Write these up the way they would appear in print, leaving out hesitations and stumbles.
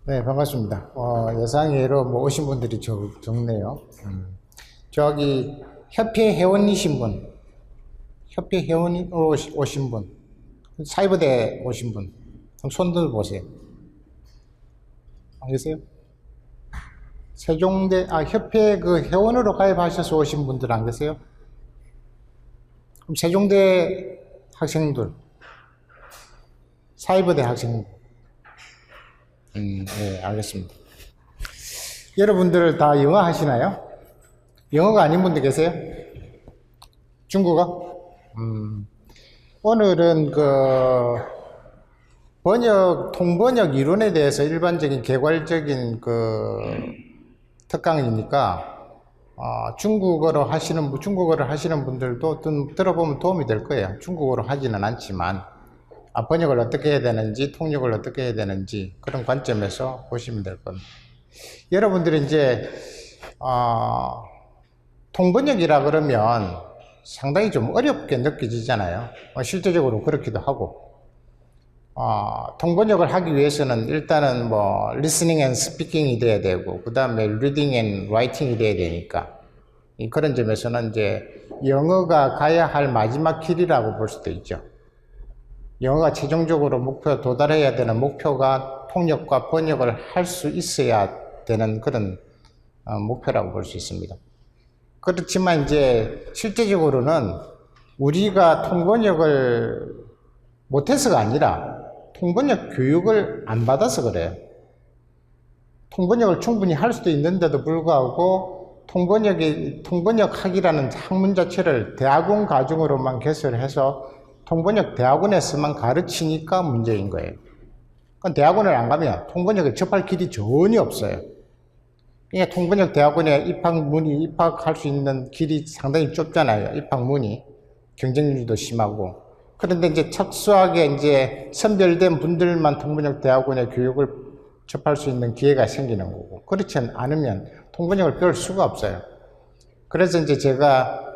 네, 반갑습니다. 예상외로 뭐 오신 분들이 적네요. 저기 협회 회원이신 분, 협회 회원으로 오신 분, 사이버대 오신 분, 손들 보세요. 안 계세요? 세종대, 협회 그 회원으로 가입하셔서 오신 분들 안 계세요? 그럼 세종대 학생들, 사이버대 학생들. 네, 알겠습니다. 여러분들 다 영어 하시나요? 영어가 아닌 분들 계세요? 중국어? 오늘은 통번역 이론에 대해서 일반적인 개괄적인 특강이니까, 중국어를 하시는 분들도 들어보면 도움이 될 거예요. 중국어로 하지는 않지만, 번역을 어떻게 해야 되는지, 통역을 어떻게 해야 되는지, 그런 관점에서 보시면 될 겁니다. 여러분들이 이제, 통번역이라 그러면 상당히 좀 어렵게 느껴지잖아요. 실제적으로 그렇기도 하고. 통번역을 하기 위해서는 일단은 뭐, listening and speaking이 돼야 되고, 그 다음에 reading and writing이 돼야 되니까. 그런 점에서는 이제 영어가 가야 할 마지막 길이라고 볼 수도 있죠. 영어가 최종적으로 도달해야 되는 목표가 통역과 번역을 할 수 있어야 되는 그런 목표라고 볼 수 있습니다. 그렇지만 이제 실제적으로는 우리가 통번역을 못해서가 아니라 통번역 교육을 안 받아서 그래요. 통번역을 충분히 할 수도 있는데도 불구하고 통번역학이라는 학문 자체를 대학원 과정으로만 개설해서 통번역 대학원에서만 가르치니까 문제인 거예요. 그러니까 대학원을 안 가면 통번역을 접할 길이 전혀 없어요. 그러니까 통번역 대학원에 입학할 수 있는 길이 상당히 좁잖아요. 입학문이. 경쟁률도 심하고. 그런데 이제 특수하게 이제 선별된 분들만 통번역 대학원의 교육을 접할 수 있는 기회가 생기는 거고. 그렇지 않으면 통번역을 배울 수가 없어요. 그래서 이제 제가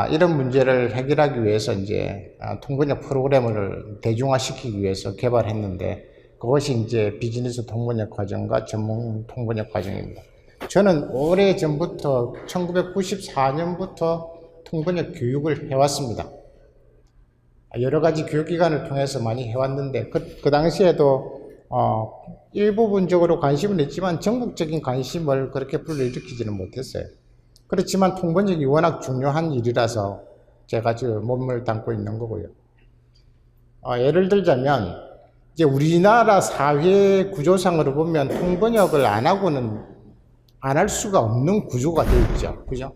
이런 문제를 해결하기 위해서 이제 통번역 프로그램을 대중화시키기 위해서 개발했는데 그것이 이제 비즈니스 통번역 과정과 전문 통번역 과정입니다. 저는 오래전부터 1994년부터 통번역 교육을 해왔습니다. 여러 가지 교육기관을 통해서 많이 해왔는데 그 당시에도 일부분적으로 관심은 있지만 전국적인 관심을 그렇게 불러일으키지는 못했어요. 그렇지만 통번역이 워낙 중요한 일이라서 제가 지금 몸을 담고 있는 거고요. 예를 들자면 이제 우리나라 사회 구조상으로 보면 통번역을 안 할 수가 없는 구조가 되어 있죠. 그죠?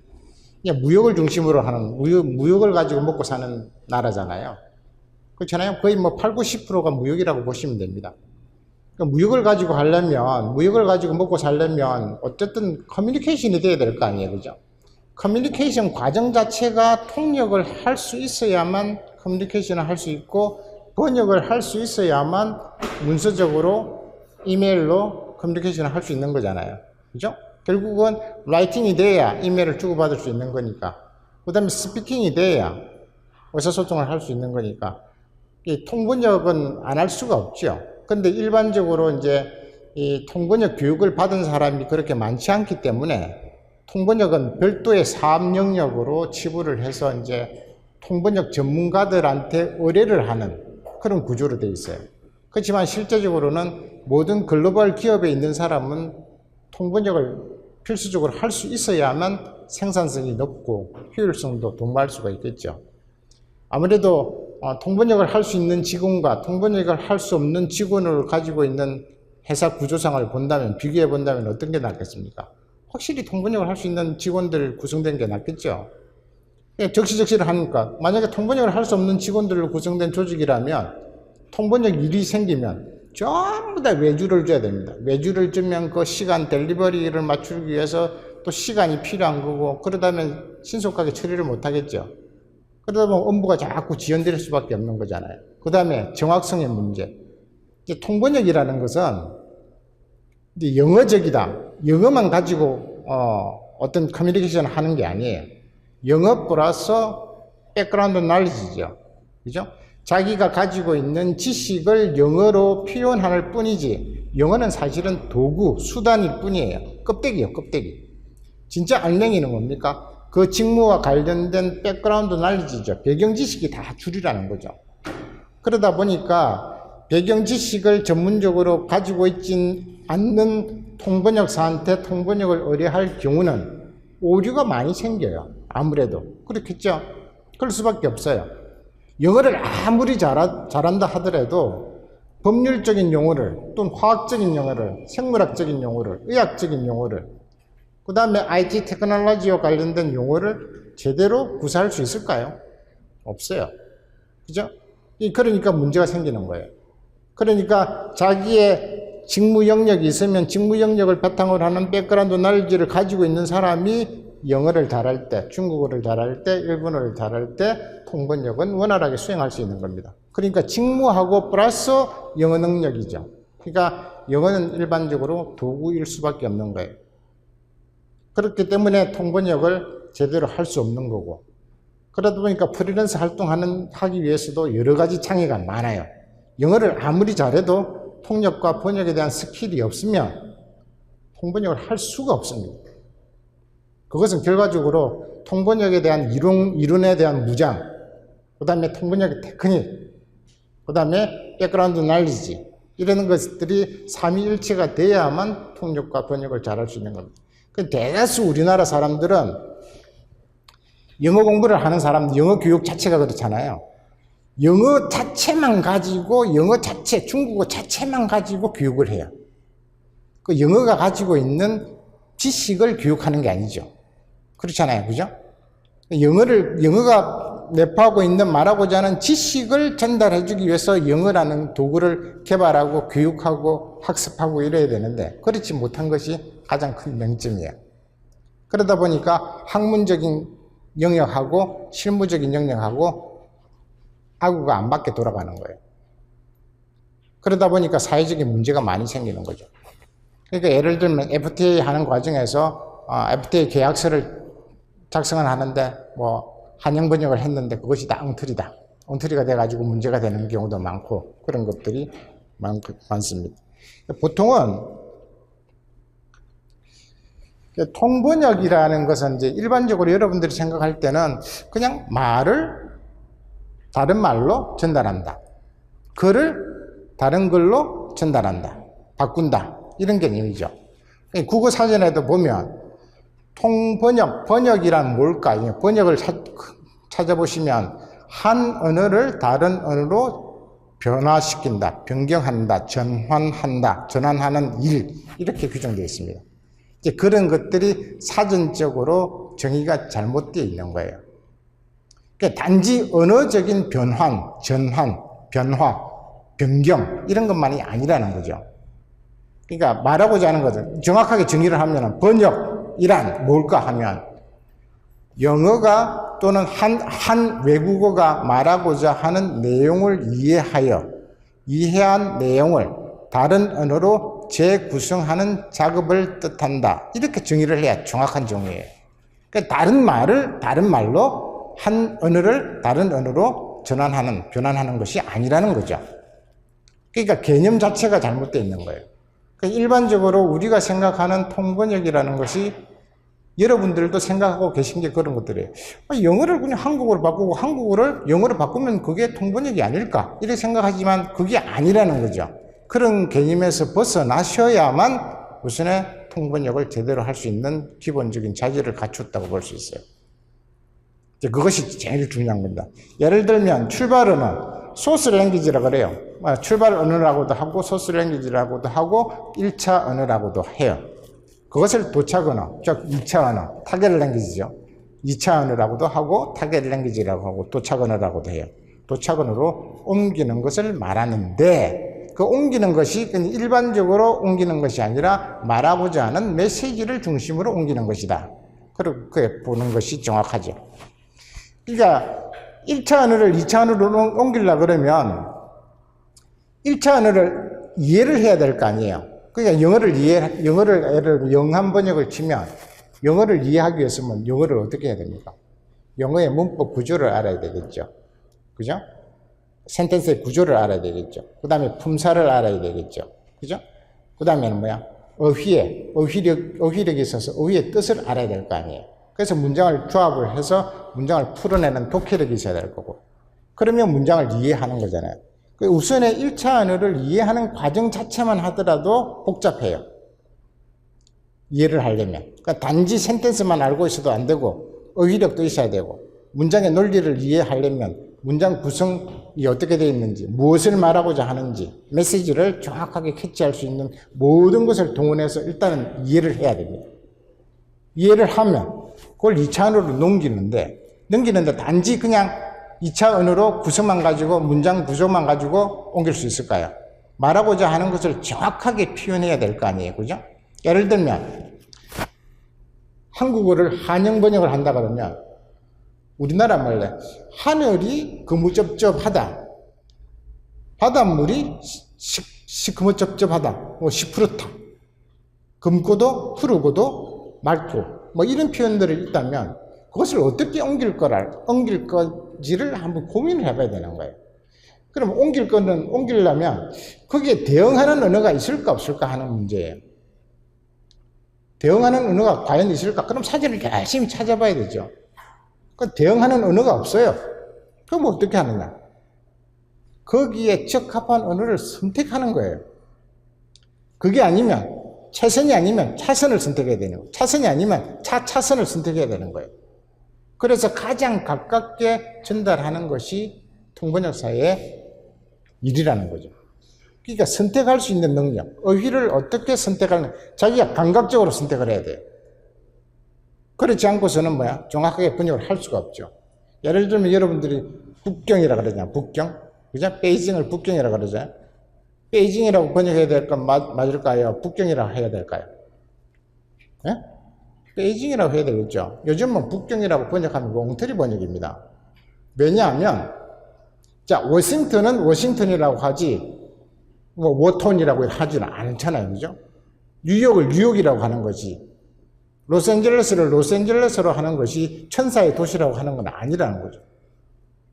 그냥 무역을 중심으로 하는, 무역을 가지고 먹고 사는 나라잖아요. 그렇잖아요. 거의 뭐 8, 90%가 무역이라고 보시면 됩니다. 그러니까 무역을 가지고 먹고 살려면 어쨌든 커뮤니케이션이 돼야 될 거 아니에요. 그죠? 커뮤니케이션 과정 자체가 통역을 할 수 있어야만 커뮤니케이션을 할 수 있고 번역을 할 수 있어야만 문서적으로 이메일로 커뮤니케이션을 할 수 있는 거잖아요. 그죠? 결국은 라이팅이 돼야 이메일을 주고받을 수 있는 거니까. 그 다음에 스피킹이 돼야 의사소통을 할 수 있는 거니까. 이 통번역은 안 할 수가 없죠. 근데 일반적으로 이제 이 통번역 교육을 받은 사람이 그렇게 많지 않기 때문에 통번역은 별도의 사업 영역으로 치부를 해서 이제 통번역 전문가들한테 의뢰를 하는 그런 구조로 되어 있어요. 그렇지만 실제적으로는 모든 글로벌 기업에 있는 사람은 통번역을 필수적으로 할 수 있어야만 생산성이 높고 효율성도 도모할 수가 있겠죠. 아무래도 통번역을 할 수 있는 직원과 통번역을 할 수 없는 직원을 가지고 있는 회사 구조상을 비교해 본다면 어떤 게 낫겠습니까? 확실히 통번역을 할 수 있는 직원들 구성된 게 낫겠죠. 적시적시를 하니까 만약에 통번역을 할 수 없는 직원들로 구성된 조직이라면 통번역 일이 생기면 전부 다 외주를 줘야 됩니다. 외주를 주면 그 시간 델리버리를 맞추기 위해서 또 시간이 필요한 거고 그러다면 신속하게 처리를 못 하겠죠. 그러다 보면 업무가 자꾸 지연될 수밖에 없는 거잖아요. 그 다음에 정확성의 문제. 이제 통번역이라는 것은 이제 영어적이다. 영어만 가지고 어떤 커뮤니케이션을 하는 게 아니에요. 영어 플러스 백그라운드 날리지죠. 그죠? 자기가 가지고 있는 지식을 영어로 표현할 뿐이지 영어는 사실은 도구, 수단일 뿐이에요. 껍데기예요, 껍데기. 진짜 알맹이는 뭡니까? 그 직무와 관련된 백그라운드 날리지죠. 배경 지식이 다 줄이라는 거죠. 그러다 보니까 배경 지식을 전문적으로 가지고 있진 않는 통번역사한테 통번역을 의뢰할 경우는 오류가 많이 생겨요. 아무래도. 그렇겠죠? 그럴 수밖에 없어요. 영어를 아무리 잘한다 하더라도 법률적인 용어를 또는 화학적인 용어를, 생물학적인 용어를, 의학적인 용어를, 그 다음에 IT 테크놀로지와 관련된 용어를 제대로 구사할 수 있을까요? 없어요. 그죠? 그러니까 문제가 생기는 거예요. 그러니까 자기의 직무 영역이 있으면 직무 영역을 바탕으로 하는 백그라운드 날지를 가지고 있는 사람이 영어를 잘할 때, 중국어를 잘할 때, 일본어를 잘할 때 통번역은 원활하게 수행할 수 있는 겁니다. 그러니까 직무하고 플러스 영어 능력이죠. 그러니까 영어는 일반적으로 도구일 수밖에 없는 거예요. 그렇기 때문에 통번역을 제대로 할 수 없는 거고, 그러다 보니까 프리랜서 하기 위해서도 여러 가지 장애가 많아요. 영어를 아무리 잘해도 통역과 번역에 대한 스킬이 없으면 통번역을 할 수가 없습니다. 그것은 결과적으로 통번역에 대한 이론에 대한 무장, 그 다음에 통번역의 테크닉, 그 다음에 백그라운드 날리지, 이런 것들이 삼위일체가 돼야만 통역과 번역을 잘할 수 있는 겁니다. 대다수 우리나라 사람들은 영어 공부를 하는 사람, 영어 교육 자체가 그렇잖아요. 영어 자체만 가지고, 영어 자체, 중국어 자체만 가지고 교육을 해요. 그 영어가 가지고 있는 지식을 교육하는 게 아니죠. 그렇잖아요. 그죠? 영어가 내포하고 있는 말하고자 하는 지식을 전달해 주기 위해서 영어라는 도구를 개발하고 교육하고 학습하고 이래야 되는데, 그렇지 못한 것이 가장 큰 명점이에요. 그러다 보니까 학문적인 영역하고 실무적인 영역하고 아구가 안 맞게 돌아가는 거예요. 그러다 보니까 사회적인 문제가 많이 생기는 거죠. 그러니까 예를 들면 FTA 하는 과정에서 FTA 계약서를 작성을 하는데 한영 번역을 했는데 그것이 다 엉터리다. 엉터리가 돼가지고 문제가 되는 경우도 많고 그런 것들이 많습니다. 보통은 통번역이라는 것은 이제 일반적으로 여러분들이 생각할 때는 그냥 말을 다른 말로 전달한다. 글을 다른 글로 전달한다. 바꾼다. 이런 개념이죠. 국어 사전에도 보면 번역이란 뭘까? 번역을 찾아보시면 한 언어를 다른 언어로 변화시킨다, 변경한다, 전환한다, 전환하는 일, 이렇게 규정되어 있습니다. 이제 그런 것들이 사전적으로 정의가 잘못되어 있는 거예요. 그러니까 단지 언어적인 변환, 전환, 변화, 변경 이런 것만이 아니라는 거죠. 그러니까 말하고자 하는 것은 정확하게 정의를 하면 번역이란 뭘까 하면 영어가 또는 한 외국어가 말하고자 하는 내용을 이해한 내용을 다른 언어로 재구성하는 작업을 뜻한다. 이렇게 정의를 해야 정확한 정의예요. 그러니까 다른 말을 다른 말로 한 언어를 다른 언어로 변환하는 것이 아니라는 거죠. 그러니까 개념 자체가 잘못되어 있는 거예요. 그러니까 일반적으로 우리가 생각하는 통번역이라는 것이 여러분들도 생각하고 계신 게 그런 것들이에요. 영어를 그냥 한국어로 바꾸고 한국어를 영어로 바꾸면 그게 통번역이 아닐까? 이렇게 생각하지만 그게 아니라는 거죠. 그런 개념에서 벗어나셔야만 우선에 통번역을 제대로 할 수 있는 기본적인 자질을 갖췄다고 볼 수 있어요. 이제 그것이 제일 중요한 겁니다. 예를 들면 출발 언어, 소스 랭귀지라고 그래요. 출발 언어라고도 하고 소스 랭귀지라고도 하고 1차 언어라고도 해요. 그것을 도착 언어, 즉 2차 언어, 타겟 랭귀지죠. 2차 언어라고도 하고 타겟 랭귀지라고 하고 도착 언어라고도 해요. 도착 언어로 옮기는 것을 말하는데 그 옮기는 것이 일반적으로 옮기는 것이 아니라 말하고자 하는 메시지를 중심으로 옮기는 것이다. 그렇게 보는 것이 정확하죠. 그러니까 1차 언어를 2차 언어로 옮기려고 그러면 1차 언어를 이해를 해야 될 거 아니에요. 그러니까 영어를 영한 번역을 치면 영어를 이해하기 위해서는 영어를 어떻게 해야 됩니까? 영어의 문법 구조를 알아야 되겠죠. 그죠? 센텐스의 구조를 알아야 되겠죠. 그 다음에 품사를 알아야 되겠죠. 그죠? 그 다음에는 뭐야? 어휘력이 있어서 어휘의 뜻을 알아야 될 거 아니에요. 그래서 문장을 조합을 해서 문장을 풀어내는 독해력이 있어야 될 거고. 그러면 문장을 이해하는 거잖아요. 우선의 1차 언어를 이해하는 과정 자체만 하더라도 복잡해요. 이해를 하려면. 그러니까 단지 센텐스만 알고 있어도 안 되고, 어휘력도 있어야 되고, 문장의 논리를 이해하려면 문장 구성이 어떻게 되어 있는지, 무엇을 말하고자 하는지, 메시지를 정확하게 캐치할 수 있는 모든 것을 동원해서 일단은 이해를 해야 됩니다. 이해를 하면 그걸 2차 언어로 넘기는데 단지 그냥 2차 언어로 구성만 가지고, 문장 구조만 가지고 옮길 수 있을까요? 말하고자 하는 것을 정확하게 표현해야 될 거 아니에요. 그죠? 예를 들면 한국어를 한영 번역을 한다 그러면 우리나라 말로 하늘이 거무접접하다, 바닷물이 시커멓접접하다, 뭐 시푸렇다, 검고도 흐르고도 맑고, 뭐 이런 표현들이 있다면 그것을 어떻게 옮길 건지를 한번 고민을 해봐야 되는 거예요. 그럼 옮기려면 거기에 대응하는 언어가 있을까 없을까 하는 문제예요. 대응하는 언어가 과연 있을까? 그럼 사전을 열심히 찾아봐야 되죠. 그 대응하는 언어가 없어요. 그럼 어떻게 하느냐? 거기에 적합한 언어를 선택하는 거예요. 그게 아니면, 최선이 아니면 차선을 선택해야 되는 거예요. 차선이 아니면 차선을 선택해야 되는 거예요. 그래서 가장 가깝게 전달하는 것이 통번역사의 일이라는 거죠. 그러니까 선택할 수 있는 능력, 어휘를 어떻게 선택하는, 자기가 감각적으로 선택을 해야 돼요. 그렇지 않고서는 정확하게 번역을 할 수가 없죠. 예를 들면 여러분들이 북경이라 그러잖아요. 북경. 그죠? 베이징을 북경이라 그러잖아요. 베이징이라고 번역해야 될 건 맞을까요? 북경이라고 해야 될까요? 예? 베이징이라고 해야 되겠죠. 요즘은 북경이라고 번역하면 엉터리 번역입니다. 왜냐하면, 자, 워싱턴은 워싱턴이라고 하지, 워톤이라고 하지는 않잖아요. 그죠? 뉴욕을 뉴욕이라고 하는 거지. 로스앤젤레스를 로스앤젤레스로 하는 것이 천사의 도시라고 하는 건 아니라는 거죠.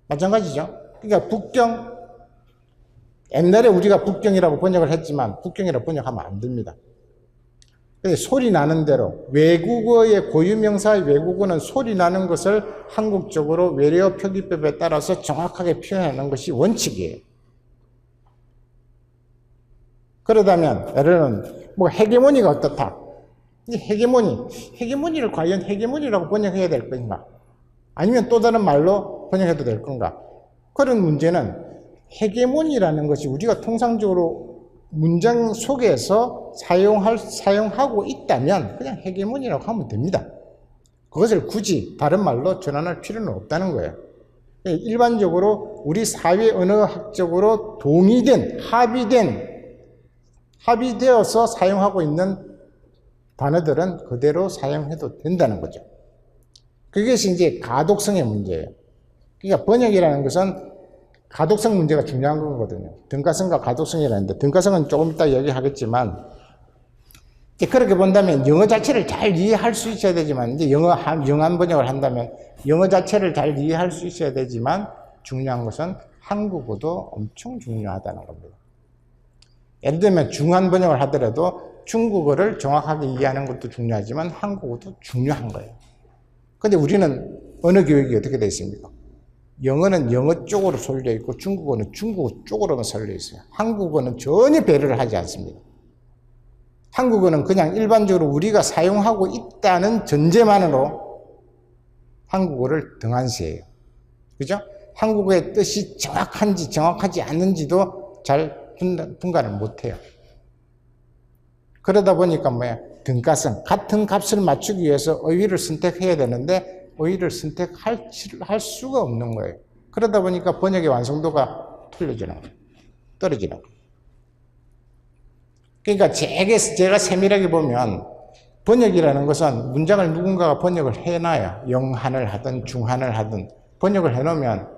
마찬가지죠. 그러니까 북경, 옛날에 우리가 북경이라고 번역을 했지만 북경이라고 번역하면 안 됩니다. 소리 나는 대로, 외국어의 고유명사의 외국어는 소리 나는 것을 한국적으로 외래어 표기법에 따라서 정확하게 표현하는 것이 원칙이에요. 그러다면 예를 들면 헤게모니가 어떻다? 이 헤게모니를 과연 헤게모니라고 번역해야 될 것인가? 아니면 또 다른 말로 번역해도 될 건가? 그런 문제는 헤게모니라는 것이 우리가 통상적으로 문장 속에서 사용하고 있다면 그냥 헤게모니라고 하면 됩니다. 그것을 굳이 다른 말로 전환할 필요는 없다는 거예요. 일반적으로 우리 사회 언어학적으로 합의되어서 사용하고 있는 단어들은 그대로 사용해도 된다는 거죠. 그것이 이제 가독성의 문제예요. 그러니까 번역이라는 것은 가독성 문제가 중요한 거거든요. 등가성과 가독성이라는데, 등가성은 조금 이따 얘기하겠지만, 이제 그렇게 본다면 영어 자체를 잘 이해할 수 있어야 되지만, 이제 영한 번역을 한다면 영어 자체를 잘 이해할 수 있어야 되지만, 중요한 것은 한국어도 엄청 중요하다는 겁니다. 예를 들면 중한 번역을 하더라도 중국어를 정확하게 이해하는 것도 중요하지만 한국어도 중요한 거예요. 근데 우리는 언어 교육이 어떻게 되어 있습니까? 영어는 영어 쪽으로 쏠려 있고 중국어는 중국어 쪽으로만 쏠려 있어요. 한국어는 전혀 배려를 하지 않습니다. 한국어는 그냥 일반적으로 우리가 사용하고 있다는 전제만으로 한국어를 등한시해요. 그죠? 한국어의 뜻이 정확한지 정확하지 않는지도 잘 분간을 못해요. 그러다 보니까 등가성, 같은 값을 맞추기 위해서 어휘를 선택해야 되는데 어휘를 선택할 수가 없는 거예요. 그러다 보니까 번역의 완성도가 떨어지는 거예요. 그러니까 제가 세밀하게 보면 번역이라는 것은 문장을 누군가가 번역을 해놔야 영한을 하든 중한을 하든 번역을 해놓으면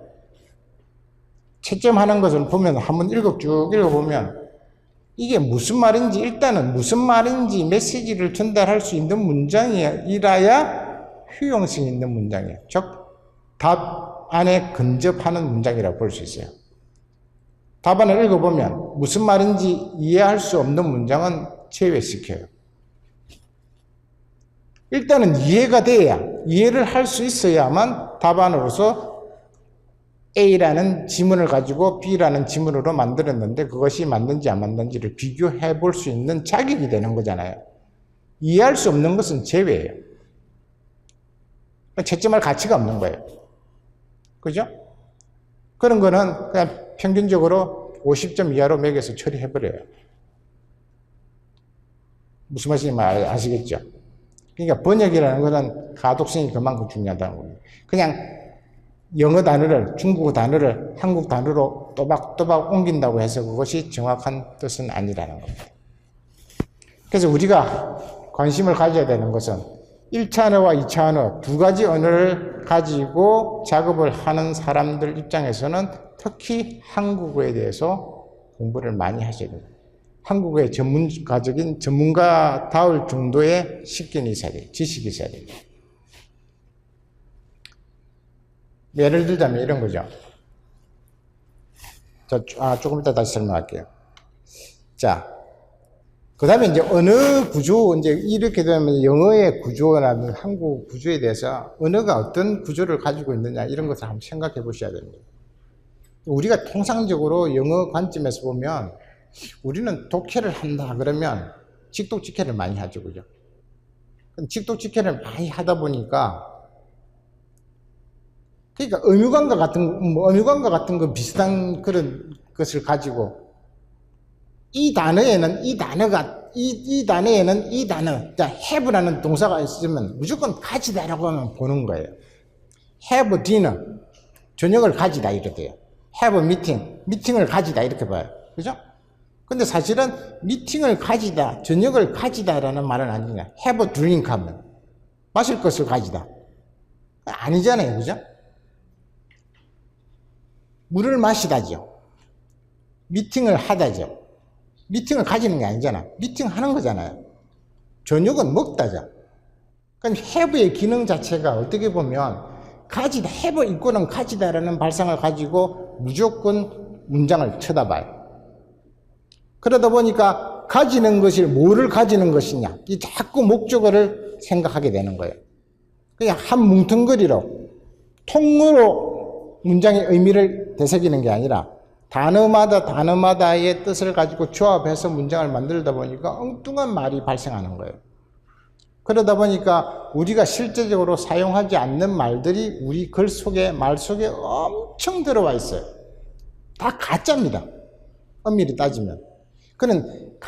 채점하는 것을 보면 한번 쭉 읽어보면 이게 무슨 말인지, 일단은 무슨 말인지 메시지를 전달할 수 있는 문장이라야 효용성 있는 문장이에요. 즉 답안에 근접하는 문장이라고 볼 수 있어요. 답안을 읽어보면 무슨 말인지 이해할 수 없는 문장은 제외시켜요. 일단은 이해가 돼야, 이해를 할 수 있어야만 답안으로서 A라는 지문을 가지고 B라는 지문으로 만들었는데 그것이 맞는지 안 맞는지를 비교해 볼 수 있는 자격이 되는 거잖아요. 이해할 수 없는 것은 제외예요. 채점할 가치가 없는 거예요. 그죠? 그런 거는 그냥 평균적으로 50점 이하로 매겨서 처리해버려요. 무슨 말인지 아시겠죠? 그러니까 번역이라는 것은 가독성이 그만큼 중요하다는 거예요. 그냥 영어 단어를, 중국어 단어를 한국 단어로 또박또박 옮긴다고 해서 그것이 정확한 뜻은 아니라는 겁니다. 그래서 우리가 관심을 가져야 되는 것은 1차 언어와 2차 언어 두 가지 언어를 가지고 작업을 하는 사람들 입장에서는 특히 한국어에 대해서 공부를 많이 하셔야 됩니다. 한국어의 전문가적인 전문가다울 정도의 식견이 있어야 돼요. 지식이 있어야 돼요. 예를 들자면 이런 거죠. 조금 이따 다시 설명할게요. 자, 그 다음에 이제 언어 구조, 이제 이렇게 되면 영어의 구조라는 한국 구조에 대해서 언어가 어떤 구조를 가지고 있느냐 이런 것을 한번 생각해 보셔야 됩니다. 우리가 통상적으로 영어 관점에서 보면 우리는 독해를 한다 그러면 직독직해를 많이 하죠, 그죠? 직독직해를 많이 하다 보니까 그러니까 의무관과 같은 거 비슷한 그런 것을 가지고 이 단어에는 이 단어에는 이 단어, 자, have라는 동사가 있으면 무조건 가지다라고 하면 보는 거예요. have dinner, 저녁을 가지다 이렇게 돼요. have meeting, 미팅을 가지다 이렇게 봐요. 그죠? 근데 사실은 미팅을 가지다, 저녁을 가지다라는 말은 아니냐. have a drink 하면 마실 것을 가지다. 아니잖아요. 그죠? 물을 마시다죠. 미팅을 하다죠. 미팅을 가지는 게 아니잖아. 미팅하는 거잖아요. 저녁은 먹다죠. 그러니까 have의 기능 자체가 어떻게 보면 가지다, have 이꼬는 가지다라는 발상을 가지고 무조건 문장을 쳐다봐요. 그러다 보니까 가지는 것이 뭐를 가지는 것이냐, 이 자꾸 목적어를 생각하게 되는 거예요. 그냥 한 뭉텅거리로 통으로 문장의 의미를 되새기는 게 아니라 단어마다의 뜻을 가지고 조합해서 문장을 만들다 보니까 엉뚱한 말이 발생하는 거예요. 그러다 보니까 우리가 실제적으로 사용하지 않는 말들이 우리 글 속에, 말 속에 엄청 들어와 있어요. 다 가짜입니다. 엄밀히 따지면. 그는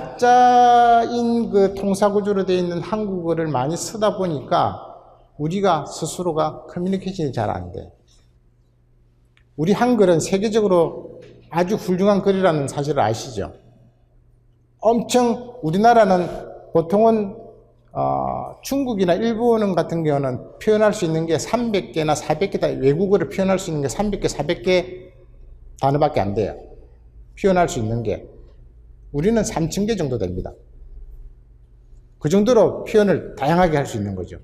가짜인 그 통사구조로 되어 있는 한국어를 많이 쓰다 보니까 우리가 스스로가 커뮤니케이션이 잘 안 돼. 우리 한글은 세계적으로 아주 훌륭한 글이라는 사실을 아시죠? 엄청 우리나라는 보통은 중국이나 일본 같은 경우는 표현할 수 있는 게 300개나 400개, 외국어를 표현할 수 있는 게 300개, 400개 단어밖에 안 돼요. 표현할 수 있는 게. 우리는 3000개 정도 됩니다. 그 정도로 표현을 다양하게 할 수 있는 거죠.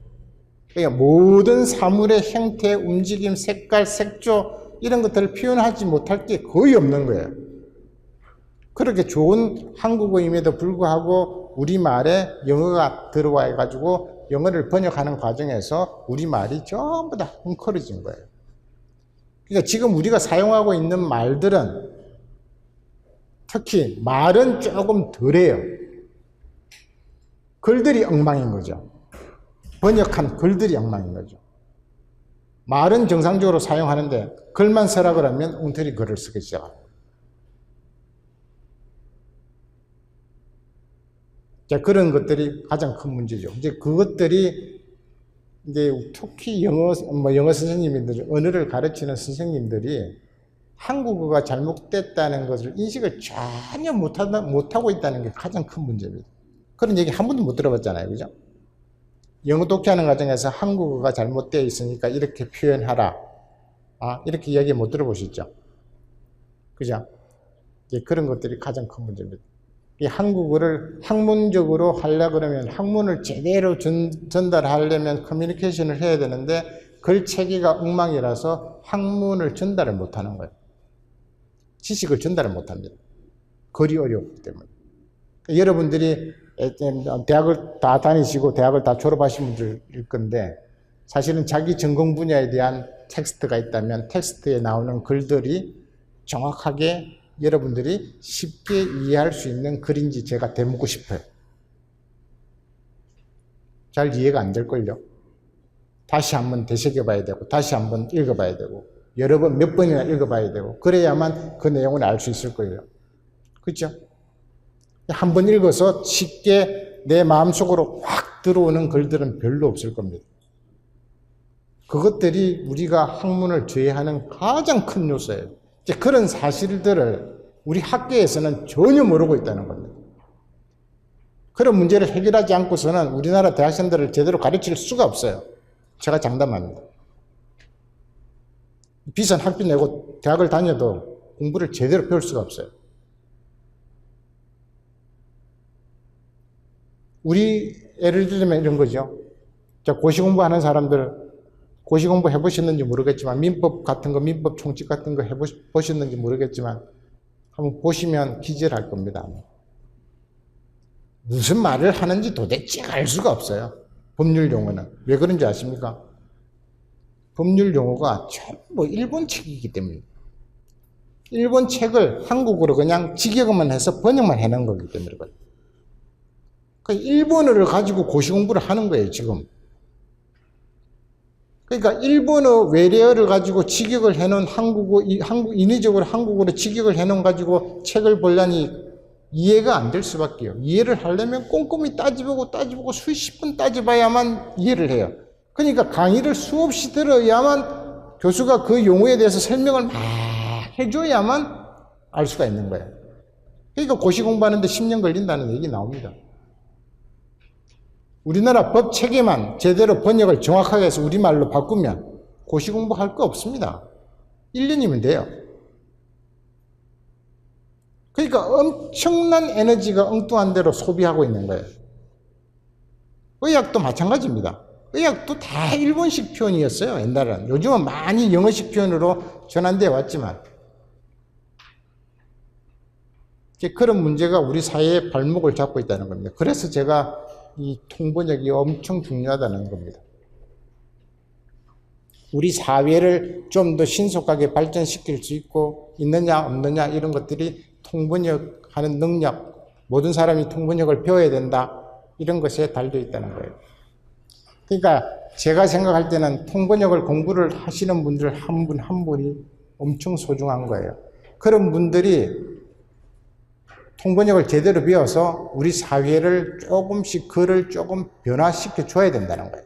그러니까 모든 사물의 형태, 움직임, 색깔, 색조 이런 것들을 표현하지 못할 게 거의 없는 거예요. 그렇게 좋은 한국어임에도 불구하고 우리말에 영어가 들어와 가지고 영어를 번역하는 과정에서 우리말이 전부 다 헝클어진 거예요. 그러니까 지금 우리가 사용하고 있는 말들은 특히 말은 조금 덜해요. 글들이 엉망인 거죠. 번역한 글들이 엉망인 거죠. 말은 정상적으로 사용하는데 글만 쓰라 그러면 엉터리 글을 쓰기 시작합니다. 자, 그런 것들이 가장 큰 문제죠. 이제 그것들이 이제 특히 영어 선생님들, 언어를 가르치는 선생님들이 한국어가 잘못됐다는 것을 인식을 전혀 못하고 있다는 게 가장 큰 문제입니다. 그런 얘기 한 번도 못 들어봤잖아요. 그죠? 영어 독해하는 과정에서 한국어가 잘못되어 있으니까 이렇게 표현하라. 이렇게 이야기 못 들어보셨죠? 그죠? 그런 것들이 가장 큰 문제입니다. 이 한국어를 학문적으로 하려고 그러면 학문을 제대로 전달하려면 커뮤니케이션을 해야 되는데 글체계가 엉망이라서 학문을 전달을 못하는 거예요. 지식을 전달을 못합니다. 글이 어렵기 때문에. 여러분들이 대학을 다 다니시고 대학을 다 졸업하신 분들일 건데 사실은 자기 전공 분야에 대한 텍스트가 있다면 텍스트에 나오는 글들이 정확하게 여러분들이 쉽게 이해할 수 있는 글인지 제가 되묻고 싶어요. 잘 이해가 안 될걸요. 다시 한번 되새겨봐야 되고 다시 한번 읽어봐야 되고 여러 번 몇 번이나 읽어봐야 되고 그래야만 그 내용을 알 수 있을 거예요. 그렇죠? 한 번 읽어서 쉽게 내 마음속으로 확 들어오는 글들은 별로 없을 겁니다. 그것들이 우리가 학문을 제외하는 가장 큰 요소예요. 이제 그런 사실들을 우리 학계에서는 전혀 모르고 있다는 겁니다. 그런 문제를 해결하지 않고서는 우리나라 대학생들을 제대로 가르칠 수가 없어요. 제가 장담합니다. 비싼 학비 내고 대학을 다녀도 공부를 제대로 배울 수가 없어요. 우리 예를 들면 이런 거죠. 자, 고시 공부하는 사람들 고시 공부 해보셨는지 모르겠지만 민법 같은 거, 민법 총칙 같은 거 해보셨는지 모르겠지만 한번 보시면 기절할 겁니다. 무슨 말을 하는지 도대체 알 수가 없어요. 법률 용어는. 왜 그런지 아십니까? 법률 용어가 전부 일본 책이기 때문에 일본 책을 한국어로 그냥 직역만 해서 번역만 해놓은 거기 때문에 그래요. 그러니까 일본어를 가지고 고시 공부를 하는 거예요, 지금. 그러니까 일본어 외래어를 가지고 직역을 해놓은 인위적으로 한국어로 직역을 해놓은 가지고 책을 보려니 이해가 안 될 수밖에요. 이해를 하려면 꼼꼼히 따져보고 수십 번 따져봐야만 이해를 해요. 그러니까 강의를 수없이 들어야만 교수가 그 용어에 대해서 설명을 막 해줘야만 알 수가 있는 거예요. 그러니까 고시 공부하는데 10년 걸린다는 얘기 나옵니다. 우리나라 법 체계만 제대로 번역을 정확하게 해서 우리말로 바꾸면 고시 공부할 거 없습니다. 1년이면 돼요. 그러니까 엄청난 에너지가 엉뚱한 대로 소비하고 있는 거예요. 의학도 마찬가지입니다. 의학도 다 일본식 표현이었어요, 옛날에는. 요즘은 많이 영어식 표현으로 전환되어 왔지만 그런 문제가 우리 사회의 발목을 잡고 있다는 겁니다. 그래서 제가 이 통번역이 엄청 중요하다는 겁니다. 우리 사회를 좀 더 신속하게 발전시킬 수 있고 있느냐 없느냐 이런 것들이 통번역하는 능력, 모든 사람이 통번역을 배워야 된다 이런 것에 달려 있다는 거예요. 그러니까 제가 생각할 때는 통번역을 공부를 하시는 분들 한 분 한 분이 엄청 소중한 거예요. 그런 분들이 통번역을 제대로 배워서 우리 사회를 조금씩 글을 조금 변화시켜 줘야 된다는 거예요.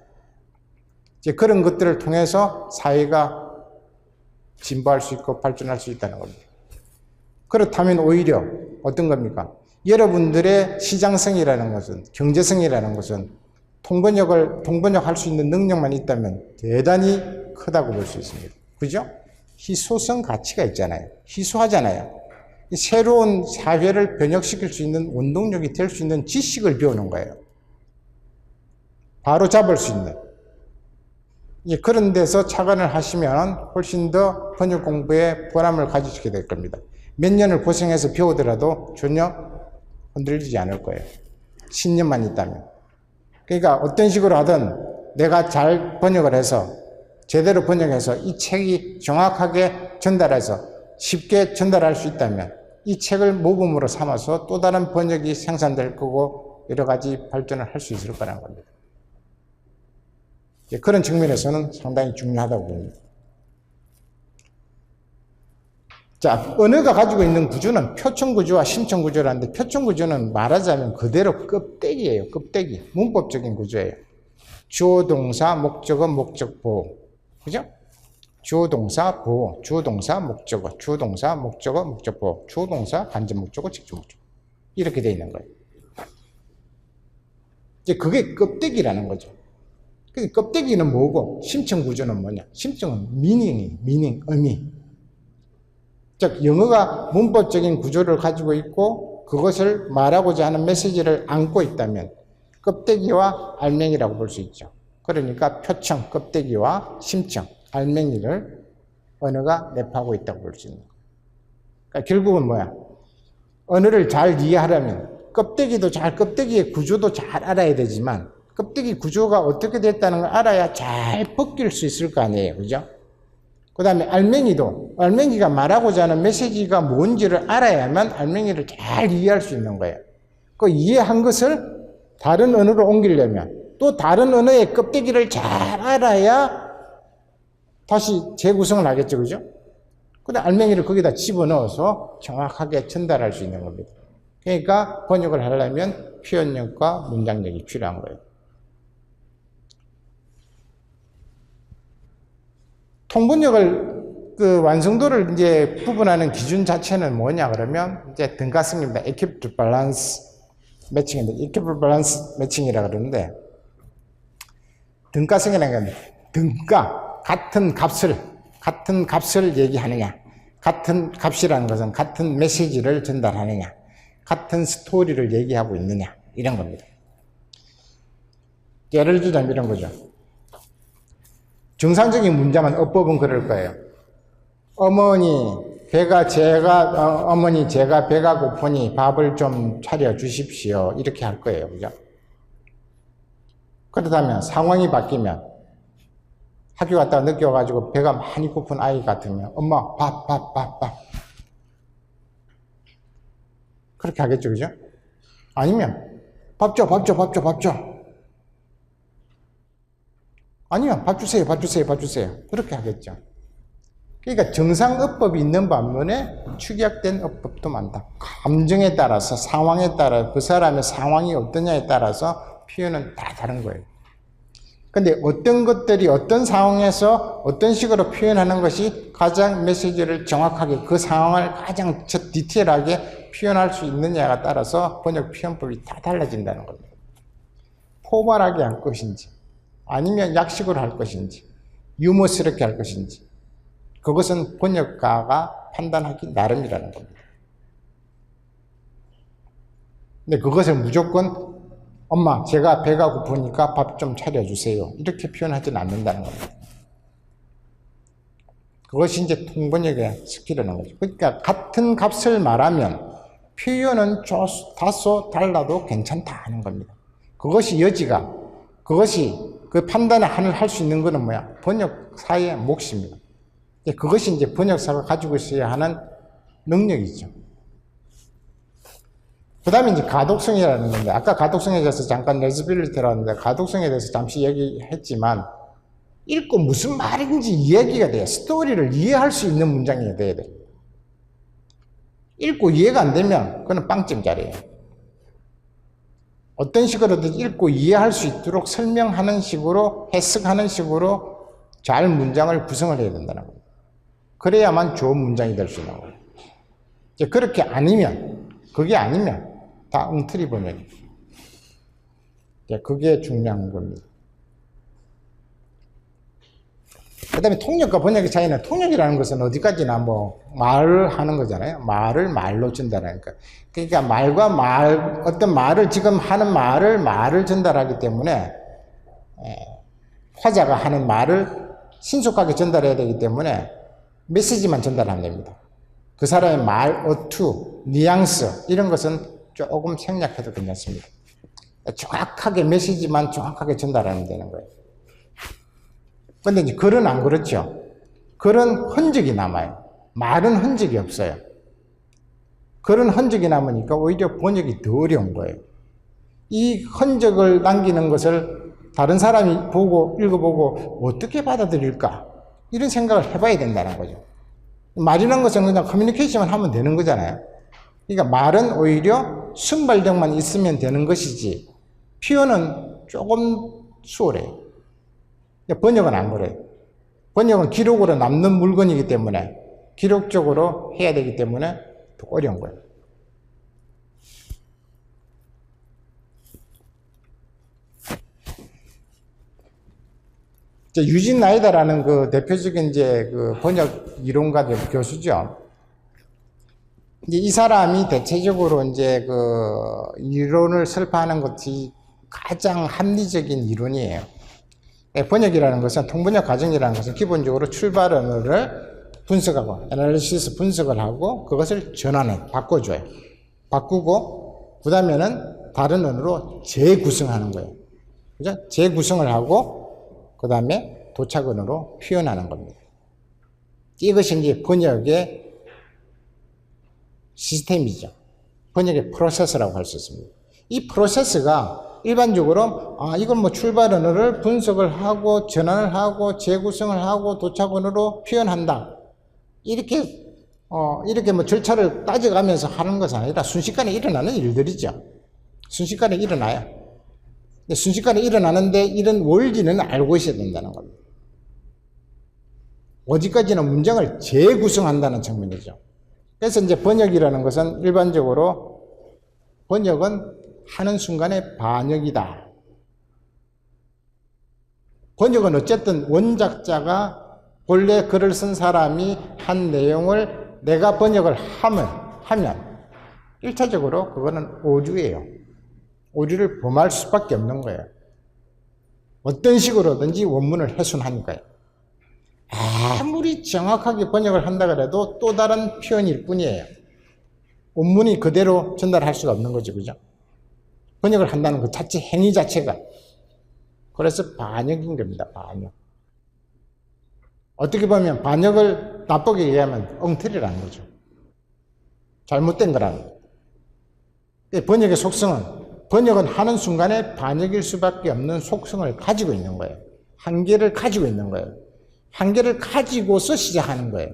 이제 그런 것들을 통해서 사회가 진보할 수 있고 발전할 수 있다는 겁니다. 그렇다면 오히려 어떤 겁니까? 여러분들의 시장성이라는 것은, 경제성이라는 것은 통번역할 수 있는 능력만 있다면 대단히 크다고 볼 수 있습니다. 그죠? 희소성 가치가 있잖아요. 희소하잖아요. 새로운 사회를 변혁시킬 수 있는 원동력이 될 수 있는 지식을 배우는 거예요. 바로 잡을 수 있는. 그런 데서 착안을 하시면 훨씬 더 번역 공부에 보람을 가지시게 될 겁니다. 몇 년을 고생해서 배우더라도 전혀 흔들리지 않을 거예요. 10년만 있다면. 그러니까 어떤 식으로 하든 내가 잘 번역을 해서 제대로 번역해서 이 책이 정확하게 전달해서 쉽게 전달할 수 있다면 이 책을 모범으로 삼아서 또 다른 번역이 생산될 거고 여러 가지 발전을 할 수 있을 거라는 겁니다. 그런 측면에서는 상당히 중요하다고 봅니다. 자, 언어가 가지고 있는 구조는 표천구조와 심천구조라는데 표천구조는 말하자면 그대로 껍데기예요. 껍데기. 문법적인 구조예요. 주어, 동사, 목적어, 목적보. 그죠? 주어, 동사, 보호, 주어, 동사, 목적어, 주어, 동사, 목적어, 목적보, 주어, 동사, 간접 목적어, 직접 목적어. 이렇게 되어 있는 거예요. 이제 그게 껍데기라는 거죠. 그 껍데기는 뭐고, 심층구조는 뭐냐? 심층은 미닝, 의미. 즉, 영어가 문법적인 구조를 가지고 있고, 그것을 말하고자 하는 메시지를 안고 있다면, 껍데기와 알맹이라고 볼 수 있죠. 그러니까 표청, 껍데기와 심층, 알맹이를 언어가 내포하고 있다고 볼 수 있는 거예요. 그러니까 결국은 뭐야? 언어를 잘 이해하려면 껍데기도 껍데기의 구조도 잘 알아야 되지만, 껍데기 구조가 어떻게 됐다는 걸 알아야 잘 벗길 수 있을 거 아니에요. 그죠? 그 다음에 알맹이가 말하고자 하는 메시지가 뭔지를 알아야만 알맹이를 잘 이해할 수 있는 거예요. 그 이해한 것을 다른 언어로 옮기려면 또 다른 언어의 껍데기를 잘 알아야 다시 재구성을 하겠죠. 그죠? 그 다음에 알맹이를 거기다 집어넣어서 정확하게 전달할 수 있는 겁니다. 그러니까 번역을 하려면 표현력과 문장력이 필요한 거예요. 통번역을 완성도를 이제 구분하는 기준 자체는 뭐냐 그러면 이제 등가성입니다. equivalent balance 매칭인데 equivalent balance 매칭이라 그러는데 등가성이라는 건 등가 같은 값을 얘기하느냐, 같은 값이라는 것은 같은 메시지를 전달하느냐, 같은 스토리를 얘기하고 있느냐 이런 겁니다. 예를 들자면 이런 거죠. 정상적인 문장은 어법은 그럴 거예요. 어머니 제가 배가 고프니 밥을 좀 차려 주십시오. 이렇게 할 거예요. 그죠? 그렇다면 상황이 바뀌면 학교 갔다가 늦게 와가지고 배가 많이 고픈 아이 같으면 엄마 밥. 그렇게 하겠죠. 그죠? 아니면 밥 줘. 아니면 밥 주세요. 그렇게 하겠죠. 그러니까 정상어법이 있는 반면에 축약된 어법도 많다. 감정에 따라서, 상황에 따라, 그 사람의 상황이 어떠냐에 따라서 표현은 다 다른 거예요. 근데 어떤 것들이 어떤 상황에서 어떤 식으로 표현하는 것이 가장 메시지를 정확하게 그 상황을 가장 디테일하게 표현할 수 있느냐가 따라서 번역 표현법이 다 달라진다는 겁니다. 포멀하게 할 것인지 아니면 약식으로 할 것인지 유머스럽게 할 것인지 그것은 번역가가 판단하기 나름이라는 겁니다. 근데 그것을 무조건 엄마 제가 배가 고프니까 밥 좀 차려주세요 이렇게 표현하지는 않는다는 겁니다. 그것이 이제 통번역의 스킬이라는 거죠. 그러니까 같은 값을 말하면 표현은 다소 달라도 괜찮다 하는 겁니다. 그것이 여지가 그것이 그 판단을 할 수 있는 것은 뭐야? 번역사의 몫입니다. 그것이 이제 번역사가 가지고 있어야 하는 능력이죠. 그 다음에 이제 가독성이라는 건데, 아까 가독성에 대해서 잠깐 레즈빌리티 들었는데, 가독성에 대해서 잠시 얘기했지만, 읽고 무슨 말인지 이야기가 돼요. 스토리를 이해할 수 있는 문장이 돼야 돼요. 읽고 이해가 안 되면, 그건 빵점짜리예요. 어떤 식으로든 읽고 이해할 수 있도록 설명하는 식으로, 해석하는 식으로 잘 문장을 구성을 해야 된다는 겁니다. 그래야만 좋은 문장이 될 수 있는 거예요. 그렇게 그게 아니면 다 엉터리 번역입니다. 그게 중요한 겁니다. 그 다음에 통역과 번역의 차이는 통역이라는 것은 어디까지나 말을 하는 거잖아요. 말을 말로 전달하니까. 그러니까 어떤 말을 지금 하는 말을 전달하기 때문에 화자가 하는 말을 신속하게 전달해야 되기 때문에 메시지만 전달하면 됩니다. 그 사람의 말, 어투, 뉘앙스 이런 것은 조금 생략해도 괜찮습니다. 정확하게 메시지만 정확하게 전달하면 되는 거예요. 그런데 이제 글은 안 그렇죠. 글은 흔적이 남아요. 말은 흔적이 없어요. 글은 흔적이 남으니까 오히려 번역이 더 어려운 거예요. 이 흔적을 남기는 것을 다른 사람이 읽어보고 어떻게 받아들일까? 이런 생각을 해봐야 된다는 거죠. 말이라는 것은 그냥 커뮤니케이션만 하면 되는 거잖아요. 그러니까 말은 오히려 순발력만 있으면 되는 것이지 표현은 조금 수월해요. 번역은 안 그래요. 번역은 기록으로 남는 물건이기 때문에 기록적으로 해야 되기 때문에 더 어려운 거예요. 유진 나이다라는 그 대표적인 이제 그 번역 이론가 교수죠. 이제 이 사람이 대체적으로 이제 그 이론을 설파하는 것이 가장 합리적인 이론이에요. 번역이라는 것은 통번역 과정이라는 것은 기본적으로 출발 언어를 분석하고 애널리시스 분석을 하고 그것을 바꿔줘요. 바꾸고 그 다음에는 다른 언어로 재구성하는 거예요. 그죠? 재구성을 하고, 그 다음에 도착 언어로 표현하는 겁니다. 이것이 이제 번역의 시스템이죠. 번역의 프로세스라고 할 수 있습니다. 이 프로세스가 일반적으로, 이건 뭐 출발 언어를 분석을 하고, 전환을 하고, 재구성을 하고, 도착 언어로 표현한다. 이렇게 뭐 절차를 따져가면서 하는 것은 아니라 순식간에 일어나는 일들이죠. 순식간에 일어나요. 근데 순식간에 일어나는데 이런 원리는 알고 있어야 된다는 겁니다. 어디까지는 문장을 재구성한다는 측면이죠. 그래서 이제 번역이라는 것은 일반적으로 번역은 하는 순간에 반역이다. 번역은 어쨌든 원작자가 본래 글을 쓴 사람이 한 내용을 내가 번역을 하면 1차적으로 그거는 오류예요. 오류를 범할 수밖에 없는 거예요. 어떤 식으로든지 원문을 훼손하니까요. 아무리 정확하게 번역을 한다 그래도 또 다른 표현일 뿐이에요. 원문이 그대로 전달할 수가 없는 거죠. 그죠? 번역을 한다는 그 자체, 행위 자체가. 그래서 반역인 겁니다. 반역. 어떻게 보면 반역을 나쁘게 얘기하면 엉터리라는 거죠. 잘못된 거라는 거예요. 번역의 속성은, 번역은 하는 순간에 반역일 수밖에 없는 속성을 가지고 있는 거예요. 한계를 가지고 있는 거예요. 한계를 가지고서 시작하는 거예요.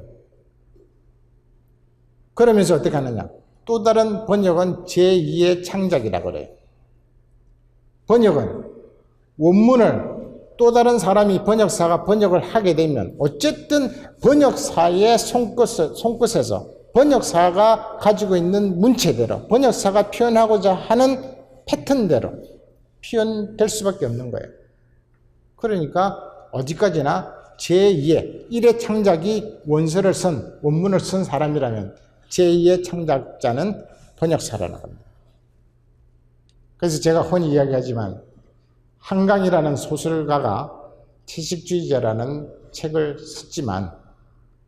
그러면서 어떻게 하느냐? 또 다른 번역은 제2의 창작이라고 그래요. 번역은 원문을 또 다른 사람이 번역사가 번역을 하게 되면 어쨌든 번역사의 손끝에서 번역사가 가지고 있는 문체대로 번역사가 표현하고자 하는 패턴대로 표현될 수밖에 없는 거예요. 그러니까 어디까지나 제2의 1의 창작이 원문을 쓴 사람이라면 제2의 창작자는 번역사라는 겁니다. 그래서 제가 흔히 이야기하지만 한강이라는 소설가가 채식주의자라는 책을 썼지만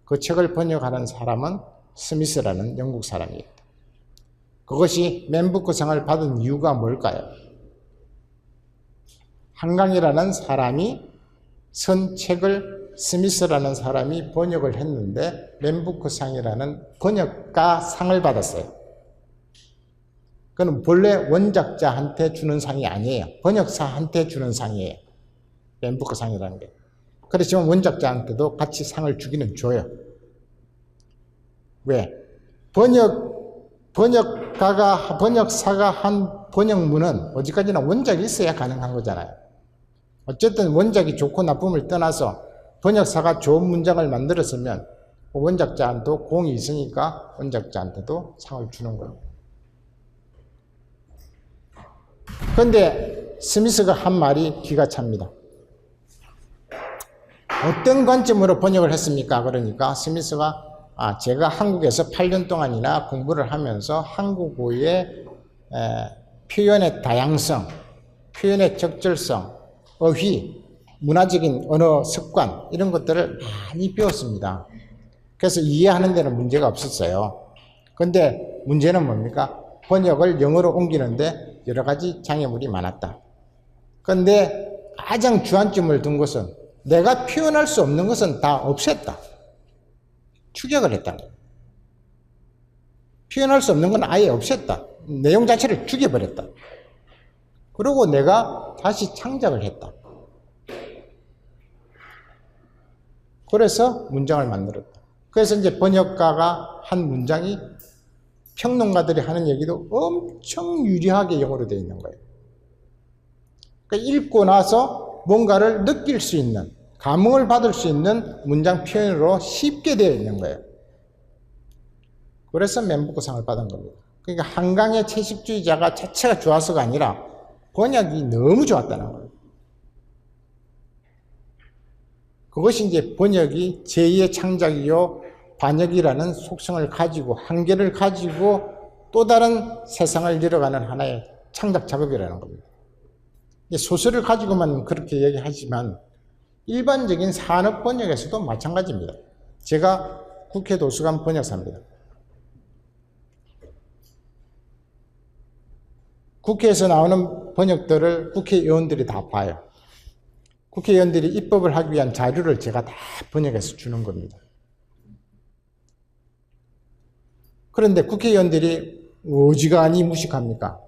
그 책을 번역하는 사람은 스미스라는 영국 사람이에요. 그것이 맨부크상을 받은 이유가 뭘까요? 한강이라는 사람이 쓴 책을 스미스라는 사람이 번역을 했는데 맨부크상이라는 번역가 상을 받았어요. 그건 본래 원작자한테 주는 상이 아니에요. 번역사한테 주는 상이에요. 맨부크상이라는 게. 그렇지만 원작자한테도 같이 상을 주기는 줘요. 왜? 번역사가 한 번역문은 어디까지나 원작이 있어야 가능한 거잖아요. 어쨌든 원작이 좋고 나쁨을 떠나서 번역사가 좋은 문장을 만들었으면 원작자한테도 공이 있으니까 원작자한테도 상을 주는 거예요. 그런데 스미스가 한 말이 기가 찹니다. 어떤 관점으로 번역을 했습니까? 그러니까 스미스가 제가 한국에서 8년 동안이나 공부를 하면서 한국어의 표현의 다양성, 표현의 적절성, 어휘, 문화적인 언어 습관 이런 것들을 많이 배웠습니다. 그래서 이해하는 데는 문제가 없었어요. 그런데 문제는 뭡니까? 번역을 영어로 옮기는데 여러 가지 장애물이 많았다. 그런데 가장 주안점을 둔 것은 내가 표현할 수 없는 것은 다 없앴다. 추격을 했다. 표현할 수 없는 건 아예 없앴다. 내용 자체를 죽여버렸다. 그리고 내가 다시 창작을 했다. 그래서 문장을 만들었다. 그래서 이제 번역가가 한 문장이 평론가들이 하는 얘기도 엄청 유리하게 영어로 되어 있는 거예요. 그러니까 읽고 나서 뭔가를 느낄 수 있는, 감흥을 받을 수 있는 문장 표현으로 쉽게 되어 있는 거예요. 그래서 맨부크상을 받은 겁니다. 그러니까 한강의 채식주의자가 자체가 좋아서가 아니라 번역이 너무 좋았다는 거예요. 그것이 이제 번역이 제2의 창작이요 반역이라는 속성을 가지고 한계를 가지고 또 다른 세상을 열어가는 하나의 창작 작업이라는 겁니다. 소설을 가지고만 그렇게 얘기하지만 일반적인 산업 번역에서도 마찬가지입니다. 제가 국회 도서관 번역사입니다. 국회에서 나오는 번역들을 국회의원들이 다 봐요. 국회의원들이 입법을 하기 위한 자료를 제가 다 번역해서 주는 겁니다. 그런데 국회의원들이 어지간히 무식합니까?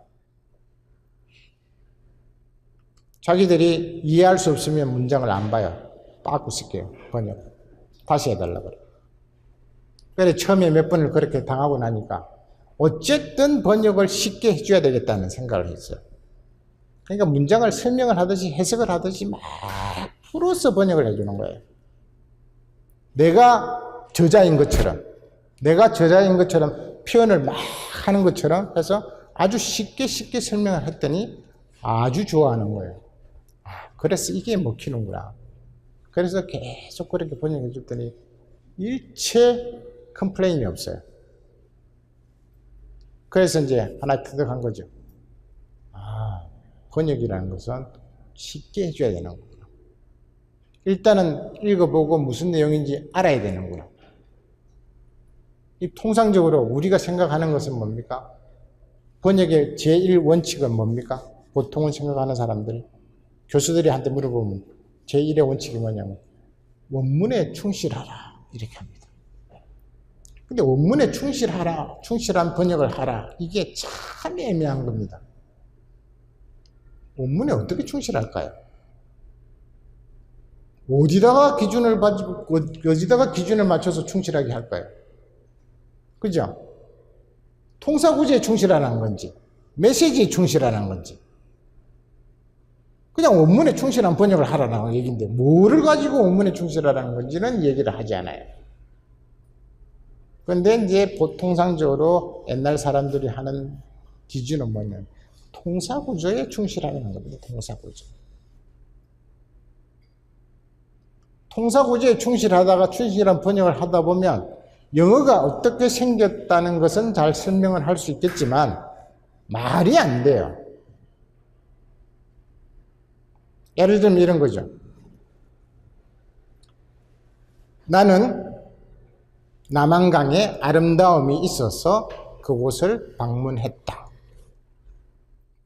자기들이 이해할 수 없으면 문장을 안 봐요. 바꾸실게요. 번역. 다시 해달라고 그래요. 그래 처음에 몇 번을 그렇게 당하고 나니까 어쨌든 번역을 쉽게 해줘야 되겠다는 생각을 했어요. 그러니까 문장을 설명을 하듯이 해석을 하듯이 막 풀어서 번역을 해주는 거예요. 내가 저자인 것처럼 표현을 막 하는 것처럼 해서 아주 쉽게 설명을 했더니 아주 좋아하는 거예요. 그래서 이게 먹히는구나. 그래서 계속 그렇게 번역해 줬더니 일체 컴플레인이 없어요. 그래서 이제 하나 터득한 거죠. 번역이라는 것은 쉽게 해줘야 되는구나. 일단은 읽어보고 무슨 내용인지 알아야 되는구나. 이 통상적으로 우리가 생각하는 것은 뭡니까? 번역의 제1원칙은 뭡니까? 보통은 생각하는 사람들이 교수들이 한테 물어보면 제1의 원칙이 뭐냐면 원문에 충실하라 이렇게 합니다. 근데 원문에 충실한 번역을 하라 이게 참 애매한 겁니다. 원문에 어떻게 충실할까요? 어디다가 기준을 맞춰서 충실하게 할까요? 그죠? 통사구제에 충실하는 건지 메시지에 충실하는 건지 그냥 원문에 충실한 번역을 하라는 얘기인데 뭐를 가지고 원문에 충실하라는 건지는 얘기를 하지 않아요. 그런데 이제 통상적으로 옛날 사람들이 하는 기준은 뭐냐면 통사구조에 충실하는 겁니다. 통사구조에 충실한 번역을 하다 보면 영어가 어떻게 생겼다는 것은 잘 설명을 할 수 있겠지만 말이 안 돼요. 예를 들면 이런 거죠. 나는 남한강에 아름다움이 있어서 그곳을 방문했다.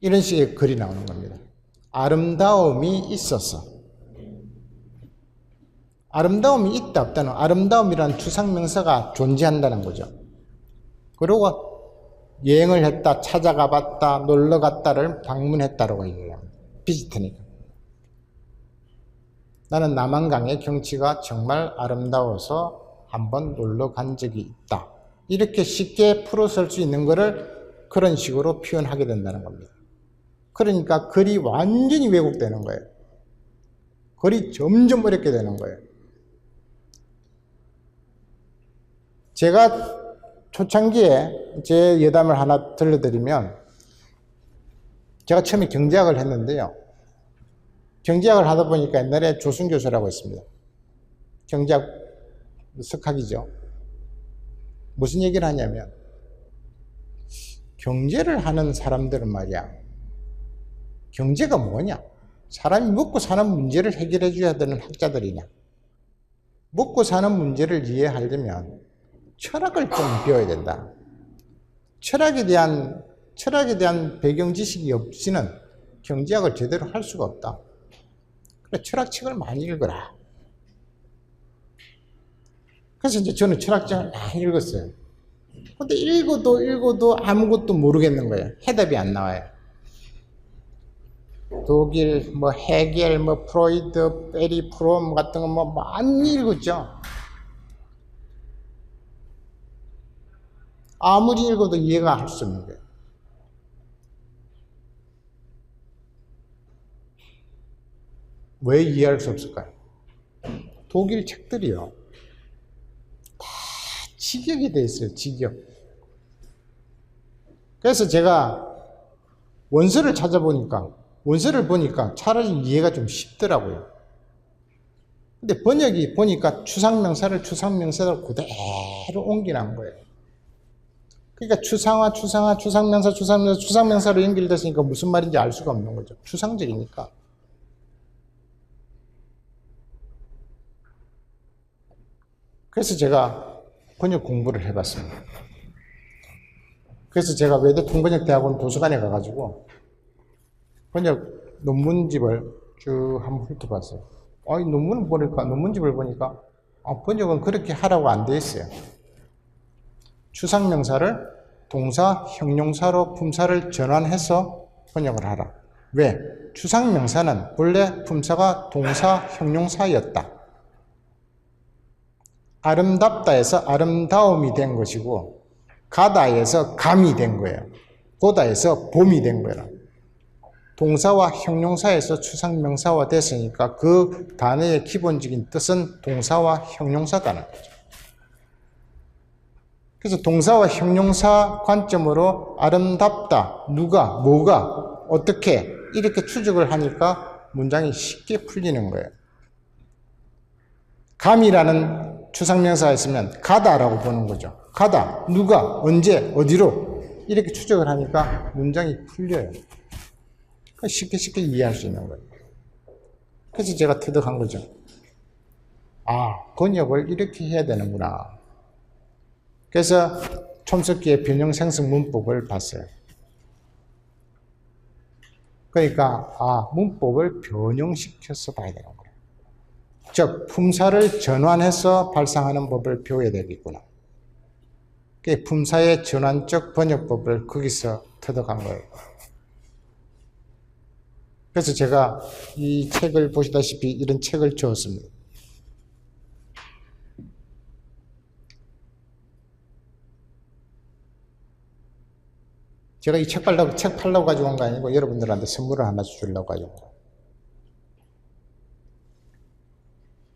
이런 식의 글이 나오는 겁니다. 아름다움이 있어서. 아름다움이 있다 없다는 아름다움이라는 추상명사가 존재한다는 거죠. 그리고 여행을 했다, 찾아가 봤다, 놀러 갔다를 방문했다라고 얘기합니다. 비지트니까. 나는 남한강의 경치가 정말 아름다워서 한번 놀러 간 적이 있다. 이렇게 쉽게 풀어설 수 있는 것을 그런 식으로 표현하게 된다는 겁니다. 그러니까 글이 완전히 왜곡되는 거예요. 글이 점점 어렵게 되는 거예요. 제가 초창기에 제 예담을 하나 들려드리면 제가 처음에 경제학을 했는데요. 경제학을 하다 보니까 옛날에 조순 교수라고 있습니다. 경제학 석학이죠. 무슨 얘기를 하냐면 경제를 하는 사람들은 말이야. 경제가 뭐냐? 사람이 먹고 사는 문제를 해결해 줘야 되는 학자들이냐? 먹고 사는 문제를 이해하려면 철학을 좀 배워야 된다. 철학에 대한 배경 지식이 없이는 경제학을 제대로 할 수가 없다. 그래, 철학책을 많이 읽어라. 그래서 이제 저는 철학책을 많이 읽었어요. 근데 읽어도 아무것도 모르겠는 거예요. 해답이 안 나와요. 독일, 헤겔, 프로이드, 에리 프롬 같은 거 많이 읽었죠. 아무리 읽어도 이해가 할 수 없는 거예요. 왜 이해할 수 없을까요? 독일 책들이요. 다 직역이 돼 있어요. 직역. 그래서 제가 원서를 보니까 차라리 이해가 좀 쉽더라고요. 근데 번역이 보니까 추상명사를 그대로 옮겨놓은 거예요. 그러니까 추상명사로 연결됐으니까 무슨 말인지 알 수가 없는 거죠. 추상적이니까. 그래서 제가 번역 공부를 해봤습니다. 그래서 제가 외대 통번역대학원 도서관에 가가지고 번역 논문집을 쭉 한번 훑어봤어요. 이 논문집을 보니까 번역은 그렇게 하라고 안 돼 있어요. 추상명사를 동사, 형용사로 품사를 전환해서 번역을 하라. 왜? 추상명사는 본래 품사가 동사, 형용사였다. 아름답다에서 아름다움이 된 것이고, 가다에서 감이 된 거예요. 보다에서 봄이 된 거예요. 동사와 형용사에서 추상명사화 됐으니까 그 단어의 기본적인 뜻은 동사와 형용사다는 거죠. 그래서 동사와 형용사 관점으로 아름답다, 누가, 뭐가, 어떻게 이렇게 추적을 하니까 문장이 쉽게 풀리는 거예요. 감이라는 추상명사가 있으면 가다라고 보는 거죠. 가다, 누가, 언제, 어디로 이렇게 추적을 하니까 문장이 풀려요. 쉽게 이해할 수 있는 거예요. 그래서 제가 터득한 거죠. 번역을 이렇게 해야 되는구나. 그래서 촘스키의 변형생성 문법을 봤어요. 그러니까 문법을 변형시켜서 봐야 되는 거예요. 즉 품사를 전환해서 발상하는 법을 배워야 되겠구나. 품사의 전환적 번역법을 거기서 터득한 거예요. 그래서 제가 이 책을 보시다시피 이런 책을 주었습니다. 제가 이 책 팔려고 가지고 온 거 아니고 여러분들한테 선물을 하나 주려고 가지고 온 거예요.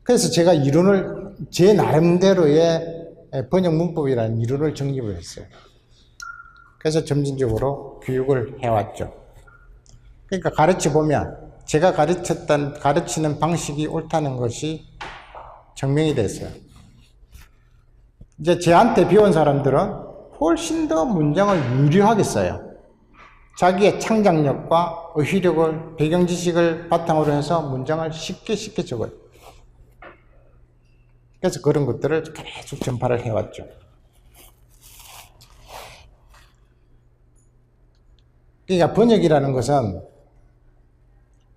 그래서 제가 이론을 제 나름대로의 번역 문법이라는 이론을 정립을 했어요. 그래서 점진적으로 교육을 해왔죠. 그러니까 가르쳐보면 제가 가르치는 방식이 옳다는 것이 증명이 됐어요. 이제 저한테 배운 사람들은 훨씬 더 문장을 유려하게 써요. 자기의 창작력과 어휘력을, 배경 지식을 바탕으로 해서 문장을 쉽게 적어요. 그래서 그런 것들을 계속 전파를 해왔죠. 그러니까 번역이라는 것은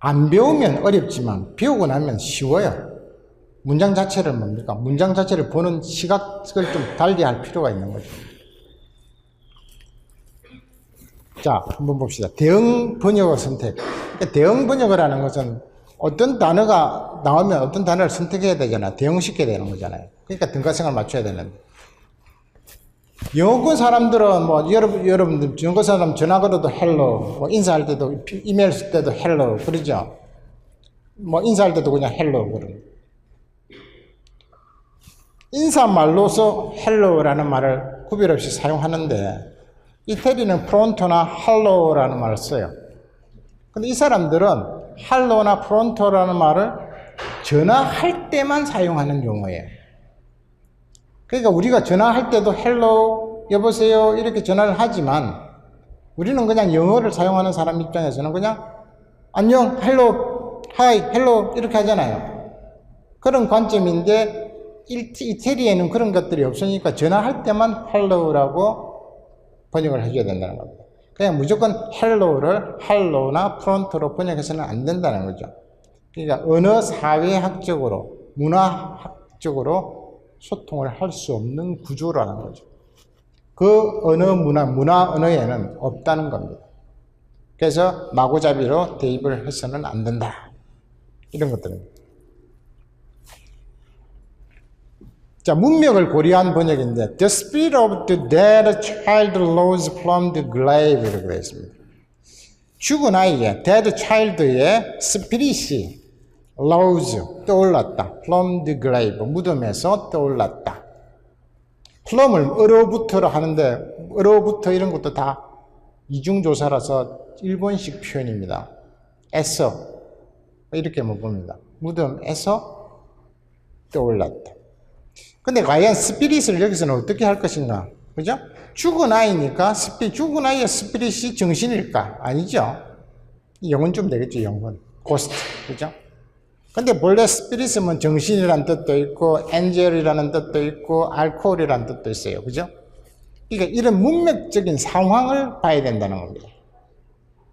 안 배우면 어렵지만 배우고 나면 쉬워요. 문장 자체를 뭡니까? 문장 자체를 보는 시각을 좀 달리 할 필요가 있는 거죠. 자, 한번 봅시다. 대응 번역어 선택. 그러니까 대응 번역을 하는 것은 어떤 단어가 나오면 어떤 단어를 선택해야 되잖아요. 대응시켜야 되는 거잖아요. 그러니까 등가성을 맞춰야 되는데. 영어권 사람들은 여러분들 영어 사람 전화 걸어도 hello, 인사할 때도 이메일 쓸 때도 hello 그러죠. 인사할 때도 그냥 hello 그러고. 인사말로서 hello라는 말을 구별 없이 사용하는데 이태리는 프론토나 hello라는 말을 써요. 근데 이 사람들은 hello나 프론토라는 말을 전화할 때만 사용하는 용어예요. 그러니까 우리가 전화할 때도 hello, 여보세요 이렇게 전화를 하지만 우리는 그냥 영어를 사용하는 사람 입장에서는 그냥 안녕, hello, hi, hello 이렇게 하잖아요. 그런 관점인데 이태리에는 그런 것들이 없으니까 전화할 때만 hello라고 번역을 해줘야 된다는 겁니다. 그냥 무조건 hello를 hello나 프론트로 번역해서는 안 된다는 거죠. 그러니까 언어 사회학적으로, 문화학적으로 소통을 할 수 없는 구조라는 거죠. 그 문화 언어에는 없다는 겁니다. 그래서 마구잡이로 대입을 해서는 안 된다. 이런 것들입니다. 자, 문맥을 고려한 번역인데 The spirit of the dead child rose from the grave 이라고 되어 있습니다. 죽은 아이의 dead child의 스피릿이 rose 떠올랐다. from the grave 무덤에서 떠올랐다. from을 으로부터로 하는데 으로부터 이런 것도 다 이중조사라서 일본식 표현입니다. 에서 이렇게 봅니다. 무덤에서 떠올랐다. 근데 과연 스피릿을 여기서는 어떻게 할 것인가? 그죠? 죽은 아이니까 죽은 아이의 스피릿이 정신일까? 아니죠. 영혼 좀 되겠죠, 영혼. 고스트. 그죠? 근데 본래 스피릿은 정신이라는 뜻도 있고, 엔젤이라는 뜻도 있고, 알코올이라는 뜻도 있어요. 그죠? 그러니까 이런 문맥적인 상황을 봐야 된다는 겁니다.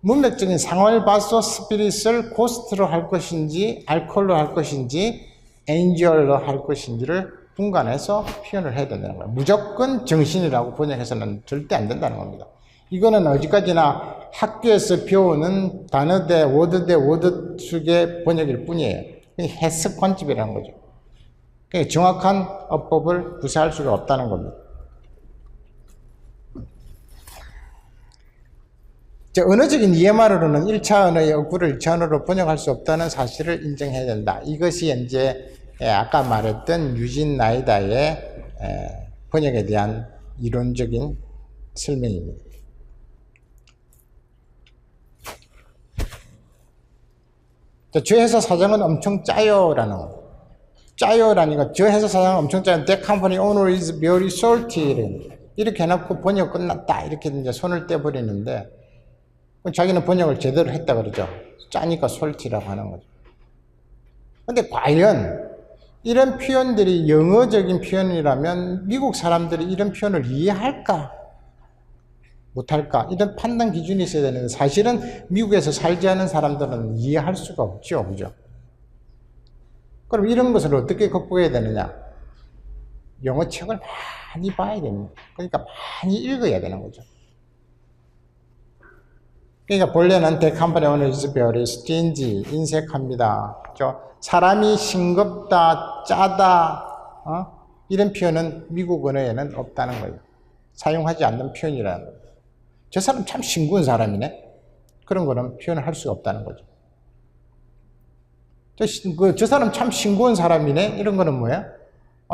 문맥적인 상황을 봐서 스피릿을 고스트로 할 것인지 알코올로 할 것인지 엔지얼로 할 것인지를 분간해서 표현을 해야 된다는 거예요. 무조건 정신이라고 번역해서는 절대 안 된다는 겁니다. 이거는 어디까지나 학교에서 배우는 단어 대 워드 축의 번역일 뿐이에요. 해석 관점이라는 거죠. 그러니까 정확한 어법을 구사할 수가 없다는 겁니다. 언어적인 이해만으로는 1차 언어의 어구를 2차 언어로 번역할 수 없다는 사실을 인정해야 된다. 이것이 이제 아까 말했던 유진 나이다의 번역에 대한 이론적인 설명입니다. 저 회사 사장은 엄청 짜요라는 거. 짜요라니까 저 회사 사장은 엄청 짜요. That company owner is very salty. 이렇게 해놓고 번역 끝났다. 이렇게 이제 손을 떼버리는데 자기는 번역을 제대로 했다 그러죠. 짜니까 솔티라고 하는 거죠. 근데 과연 이런 표현들이 영어적인 표현이라면 미국 사람들이 이런 표현을 이해할까? 못할까? 이런 판단 기준이 있어야 되는데 사실은 미국에서 살지 않은 사람들은 이해할 수가 없죠. 그죠? 그럼 이런 것을 어떻게 극복해야 되느냐? 영어 책을 많이 봐야 됩니다. 그러니까 많이 읽어야 되는 거죠. 그러니까 본래는 The company owner is very stingy, 인색합니다. 사람이 싱겁다, 짜다, 이런 표현은 미국 언어에는 없다는 거예요. 사용하지 않는 표현이라는 거예요. 저 사람 참 싱거운 사람이네. 그런 거는 표현을 할 수가 없다는 거죠. 저 사람 참 싱거운 사람이네. 이런 거는 뭐야?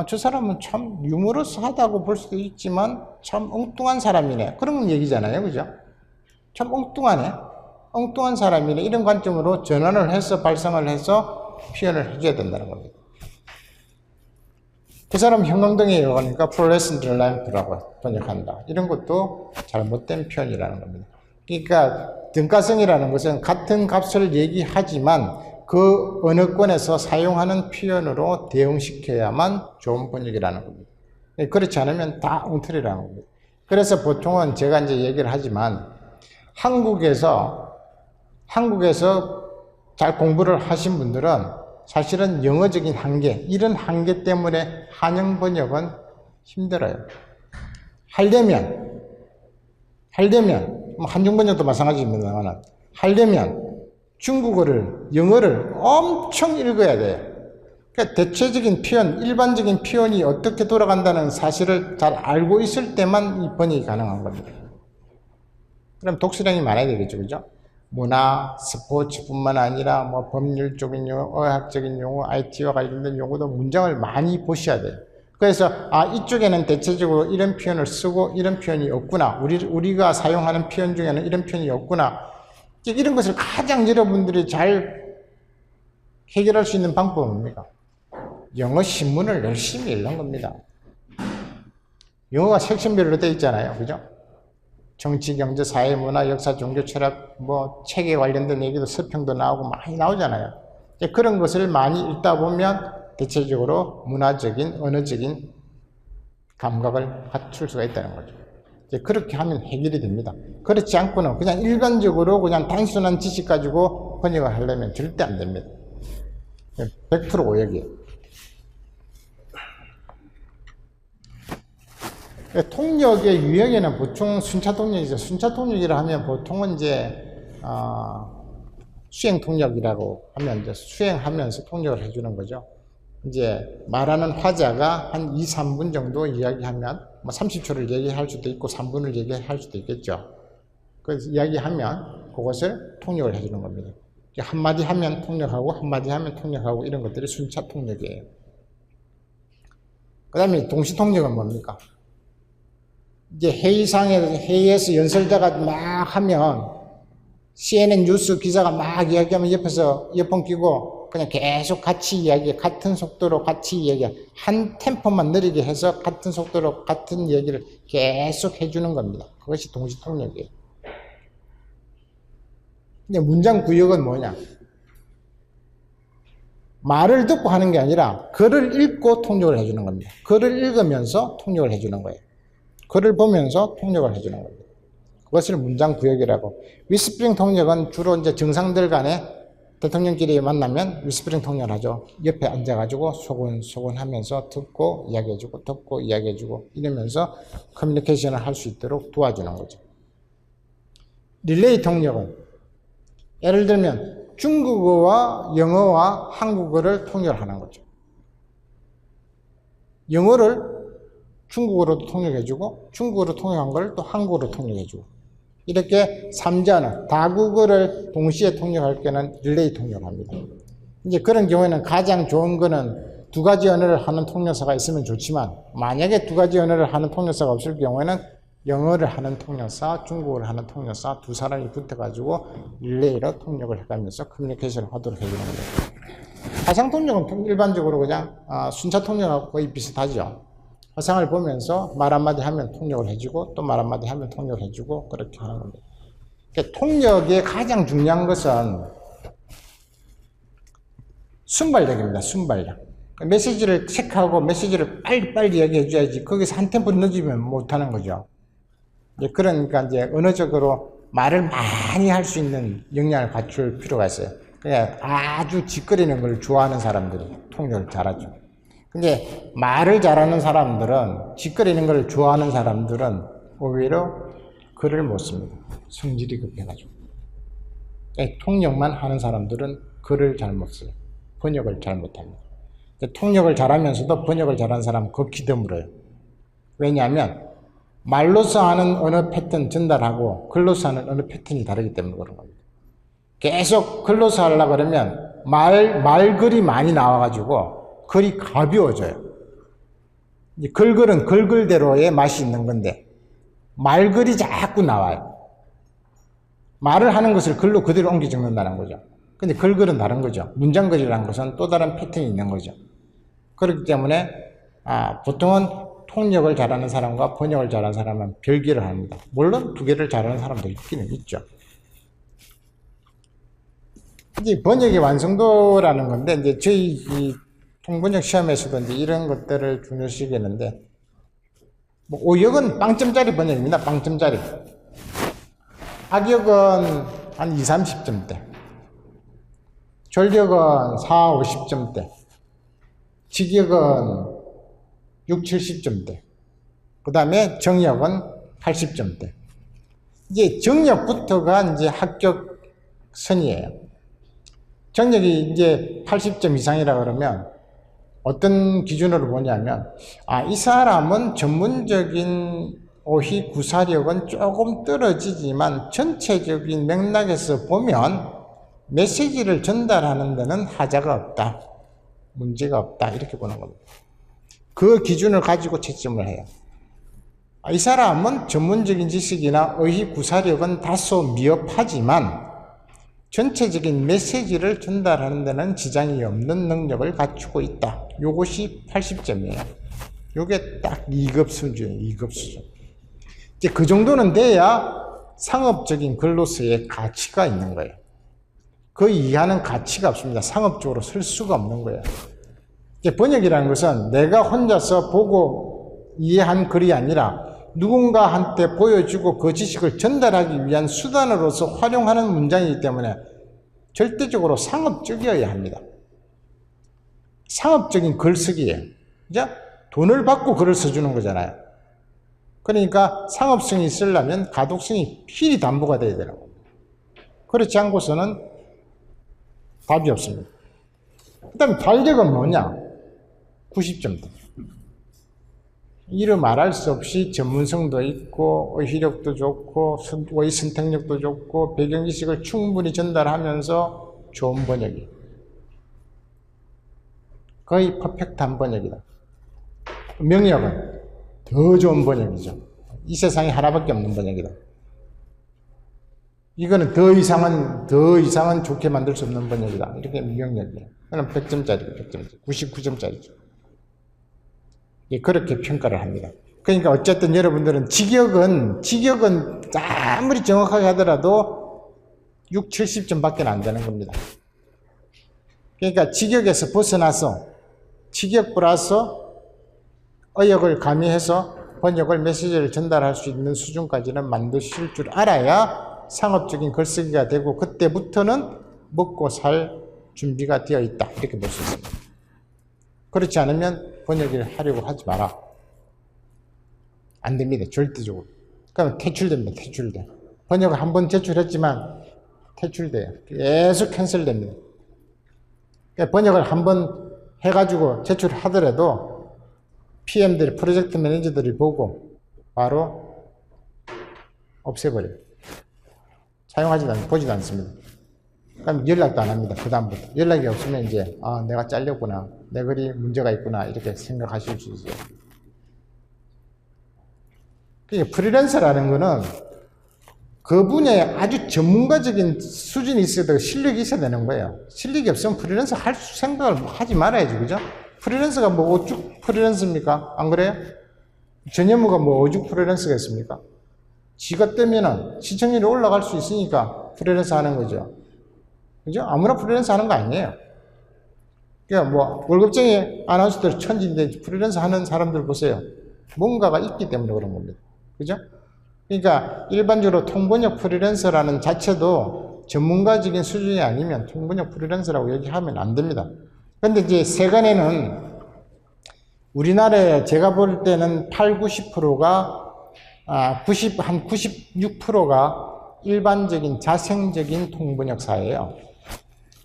저 사람은 참 유머러스하다고 볼 수도 있지만 참 엉뚱한 사람이네. 그런 얘기잖아요. 그죠? 참 엉뚱하네. 엉뚱한 사람이네. 이런 관점으로 전환을 해서 발상을 해서 표현을 해줘야 된다는 겁니다. 그 사람 형광등에 가니까 플로레센트 램프라고 번역한다. 이런 것도 잘못된 표현이라는 겁니다. 그러니까 등가성이라는 것은 같은 값을 얘기하지만 그 언어권에서 사용하는 표현으로 대응시켜야만 좋은 번역이라는 겁니다. 그렇지 않으면 다 엉터리라는 겁니다. 그래서 보통은 제가 이제 얘기를 하지만 한국에서 잘 공부를 하신 분들은 사실은 영어적인 한계, 이런 한계 때문에 한영 번역은 힘들어요. 하려면, 한중 번역도 마찬가지입니다만, 하려면 중국어를, 영어를 엄청 읽어야 돼요. 그러니까 대체적인 표현, 일반적인 표현이 어떻게 돌아간다는 사실을 잘 알고 있을 때만 이 번역이 가능한 겁니다. 그럼 독서량이 많아야 되겠죠, 그죠? 문화, 스포츠뿐만 아니라 뭐 법률적인 용어, 의학적인 용어, IT와 관련된 용어도 문장을 많이 보셔야 돼요. 그래서 이쪽에는 대체적으로 이런 표현을 쓰고 이런 표현이 없구나. 우리가 사용하는 표현 중에는 이런 표현이 없구나. 이런 것을 가장 여러분들이 잘 해결할 수 있는 방법은 뭡니까? 영어 신문을 열심히 읽는 겁니다. 영어가 섹션별로 되어 있잖아요, 그죠? 정치, 경제, 사회, 문화, 역사, 종교, 철학, 책에 관련된 얘기도 서평도 나오고 많이 나오잖아요. 그런 것을 많이 읽다 보면 대체적으로 문화적인, 언어적인 감각을 갖출 수가 있다는 거죠. 그렇게 하면 해결이 됩니다. 그렇지 않고는 그냥 일반적으로 그냥 단순한 지식 가지고 번역을 하려면 절대 안 됩니다. 100% 오역이에요. 통역의 유형에는 보통 순차 통역이죠. 순차 통역이라 하면 보통은 이제 수행 통역이라고 하면 이제 수행하면서 통역을 해주는 거죠. 이제 말하는 화자가 한 2, 3분 정도 이야기하면 30초를 얘기할 수도 있고 3분을 얘기할 수도 있겠죠. 그래서 이야기하면 그것을 통역을 해주는 겁니다. 한마디 하면 통역하고 한마디 하면 통역하고 이런 것들이 순차 통역이에요. 그 다음에 동시 통역은 뭡니까? 이제 회의에서 연설자가 막 하면 CNN 뉴스 기자가 막 이야기하면 옆에서 이어폰 끼고 그냥 계속 같이 이야기, 같은 속도로 같이 이야기, 한 템포만 느리게 해서 같은 속도로 같은 얘기를 계속 해주는 겁니다. 그것이 동시 통역이에요. 근데 문장 구역은 뭐냐? 말을 듣고 하는 게 아니라 글을 읽고 통역을 해주는 겁니다. 글을 읽으면서 통역을 해주는 거예요. 글을 보면서 통역을 해주는 겁니다. 그것을 문장구역이라고. 위스프링 통역은 주로 이제 정상들 간에 대통령끼리 만나면 위스프링 통역을 하죠. 옆에 앉아가지고 소곤소곤 하면서 듣고 이야기해주고 이러면서 커뮤니케이션을 할 수 있도록 도와주는 거죠. 릴레이 통역은 예를 들면 중국어와 영어와 한국어를 통역하는 거죠. 영어를 중국어로도 통역해주고 중국어로 통역한 걸 또 한국어로 통역해주고 이렇게 3자 언어, 다국어를 동시에 통역할 때는 릴레이 통역을 합니다. 이제 그런 경우에는 가장 좋은 거는 두 가지 언어를 하는 통역사가 있으면 좋지만 만약에 두 가지 언어를 하는 통역사가 없을 경우에는 영어를 하는 통역사, 중국어를 하는 통역사 두 사람이 붙어가지고 릴레이로 통역을 해가면서 커뮤니케이션을 하도록 해주는 거예요. 화상 통역은 일반적으로 그냥 순차 통역하고 거의 비슷하죠. 화상을 보면서 말 한마디 하면 통역을 해주고 또 말 한마디 하면 통역을 해주고 그렇게 하는 겁니다. 그러니까 통역의 가장 중요한 것은 순발력입니다. 순발력. 메시지를 체크하고 메시지를 빨리빨리 얘기해 줘야지 거기서 한 템포 늦으면 못하는 거죠. 그러니까 이제 언어적으로 말을 많이 할 수 있는 역량을 갖출 필요가 있어요. 그냥 아주 짓거리는 걸 좋아하는 사람들이 통역을 잘하죠. 근데 말을 잘하는 사람들은, 짓거리는 걸 좋아하는 사람들은 오히려 글을 못 씁니다. 성질이 급해가지고. 통역만 하는 사람들은 글을 잘 못 써요. 번역을 잘 못합니다. 통역을 잘하면서도 번역을 잘하는 사람은 극히 드물어요. 왜냐하면 말로서 하는 언어 패턴 전달하고 글로서 하는 언어 패턴이 다르기 때문에 그런 겁니다. 계속 글로서 하려고 그러면 말글이 많이 나와가지고 글이 가벼워져요. 글글은 글글대로의 맛이 있는 건데 말글이 자꾸 나와요. 말을 하는 것을 글로 그대로 옮겨 적는다는 거죠. 근데 글글은 다른 거죠. 문장글이라는 것은 또 다른 패턴이 있는 거죠. 그렇기 때문에 보통은 통역을 잘하는 사람과 번역을 잘하는 사람은 별개를 합니다. 물론 두 개를 잘하는 사람도 있기는 있죠. 이제 번역의 완성도라는 건데 이제 저희 이 통번역 시험에서도 이제 이런 것들을 중요시하겠는데, 뭐 오역은 빵점짜리 번역입니다. 빵점짜리. 악역은 한 2, 30점대. 졸역은 4, 50점대. 직역은 6, 70점대. 그 다음에 정역은 80점대. 이제 정역부터가 이제 합격선이에요. 정역이 이제 80점 이상이라 그러면 어떤 기준으로 보냐면, 이 사람은 전문적인 어휘 구사력은 조금 떨어지지만 전체적인 맥락에서 보면 메시지를 전달하는 데는 하자가 없다. 문제가 없다. 이렇게 보는 겁니다. 그 기준을 가지고 채점을 해요. 이 사람은 전문적인 지식이나 어휘 구사력은 다소 미흡하지만 전체적인 메시지를 전달하는 데는 지장이 없는 능력을 갖추고 있다. 요것이 80점이에요. 요게 딱 2급 수준이에요. 2급 수준. 이제 그 정도는 돼야 상업적인 글로서의 가치가 있는 거예요. 그 이하는 가치가 없습니다. 상업적으로 쓸 수가 없는 거예요. 이제 번역이라는 것은 내가 혼자서 보고 이해한 글이 아니라 누군가한테 보여주고 그 지식을 전달하기 위한 수단으로서 활용하는 문장이기 때문에 절대적으로 상업적이어야 합니다. 상업적인 글쓰기예요. 이제 돈을 받고 글을 써주는 거잖아요. 그러니까 상업성이 있으려면 가독성이 필히 담보가 돼야 되라고. 그렇지 않고서는 답이 없습니다. 그 다음에 달력은 뭐냐? 90점대. 이루 말할 수 없이 전문성도 있고 어휘력도 좋고 어휘 선택력도 좋고 배경지식을 충분히 전달하면서 좋은 번역이 거의 퍼펙트한 번역이다. 명역은 더 좋은 번역이죠. 이 세상에 하나밖에 없는 번역이다. 이거는 더 이상은 좋게 만들 수 없는 번역이다. 이렇게 명역이에요. 그럼 100점짜리고 100점짜리, 99점짜리죠. 그렇게 평가를 합니다. 그러니까 어쨌든 여러분들은 직역은 아무리 정확하게 하더라도 6, 70점 밖에 안 되는 겁니다. 그러니까 직역에서 벗어나서 직역 플러스 어역을 가미해서 번역을 메시지를 전달할 수 있는 수준까지는 만드실 줄 알아야 상업적인 글쓰기가 되고 그때부터는 먹고 살 준비가 되어 있다. 이렇게 볼 수 있습니다. 그렇지 않으면 번역을 하려고 하지 마라. 안 됩니다. 절대적으로. 그러면 퇴출됩니다. 퇴출돼. 번역을 한번 제출했지만 퇴출돼요. 계속 캔슬됩니다. 그러니까 번역을 한번 해가지고 제출하더라도 PM들이, 프로젝트 매니저들이 보고 바로 없애버려요. 보지도 않습니다. 그럼 연락도 안 합니다. 그다음부터. 연락이 없으면 이제, 내가 잘렸구나. 내 글이 문제가 있구나. 이렇게 생각하실 수 있어요. 그러니까 프리랜서라는 거는 그 분야에 아주 전문가적인 수준이 있어야 되고 실력이 있어야 되는 거예요. 실력이 없으면 프리랜서 할 생각을 하지 말아야지, 그죠? 프리랜서가 뭐 오죽 프리랜서입니까? 안 그래요? 전현무가 뭐 오죽 프리랜서가 있습니까? 지가 뜨면은 시청률이 올라갈 수 있으니까 프리랜서 하는 거죠. 그죠? 아무나 프리랜서 하는 거 아니에요. 그러니까 뭐 월급쟁이 아나운서들 천지인데 프리랜서 하는 사람들 보세요. 뭔가가 있기 때문에 그런 겁니다. 그죠? 그러니까 일반적으로 통번역 프리랜서라는 자체도 전문가적인 수준이 아니면 통번역 프리랜서라고 얘기하면 안 됩니다. 근데 이제 세간에는 우리나라에 제가 볼 때는 90%가 96%가 일반적인 자생적인 통번역사예요.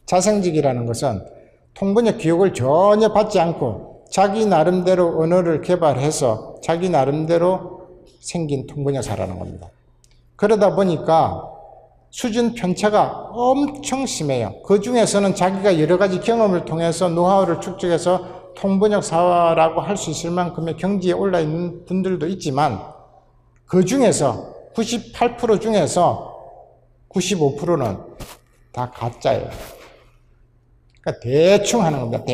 자생적이라는 것은 통번역 교육을 전혀 받지 않고 자기 나름대로 언어를 개발해서 자기 나름대로 생긴 통번역사라는 겁니다. 그러다 보니까 수준 편차가 엄청 심해요. 그 중에서는 자기가 여러 가지 경험을 통해서 노하우를 축적해서 통번역사라고 할 수 있을 만큼의 경지에 올라 있는 분들도 있지만 그 중에서 98% 중에서 95%는 다 가짜예요. 그러니까 대충 하는 겁니다.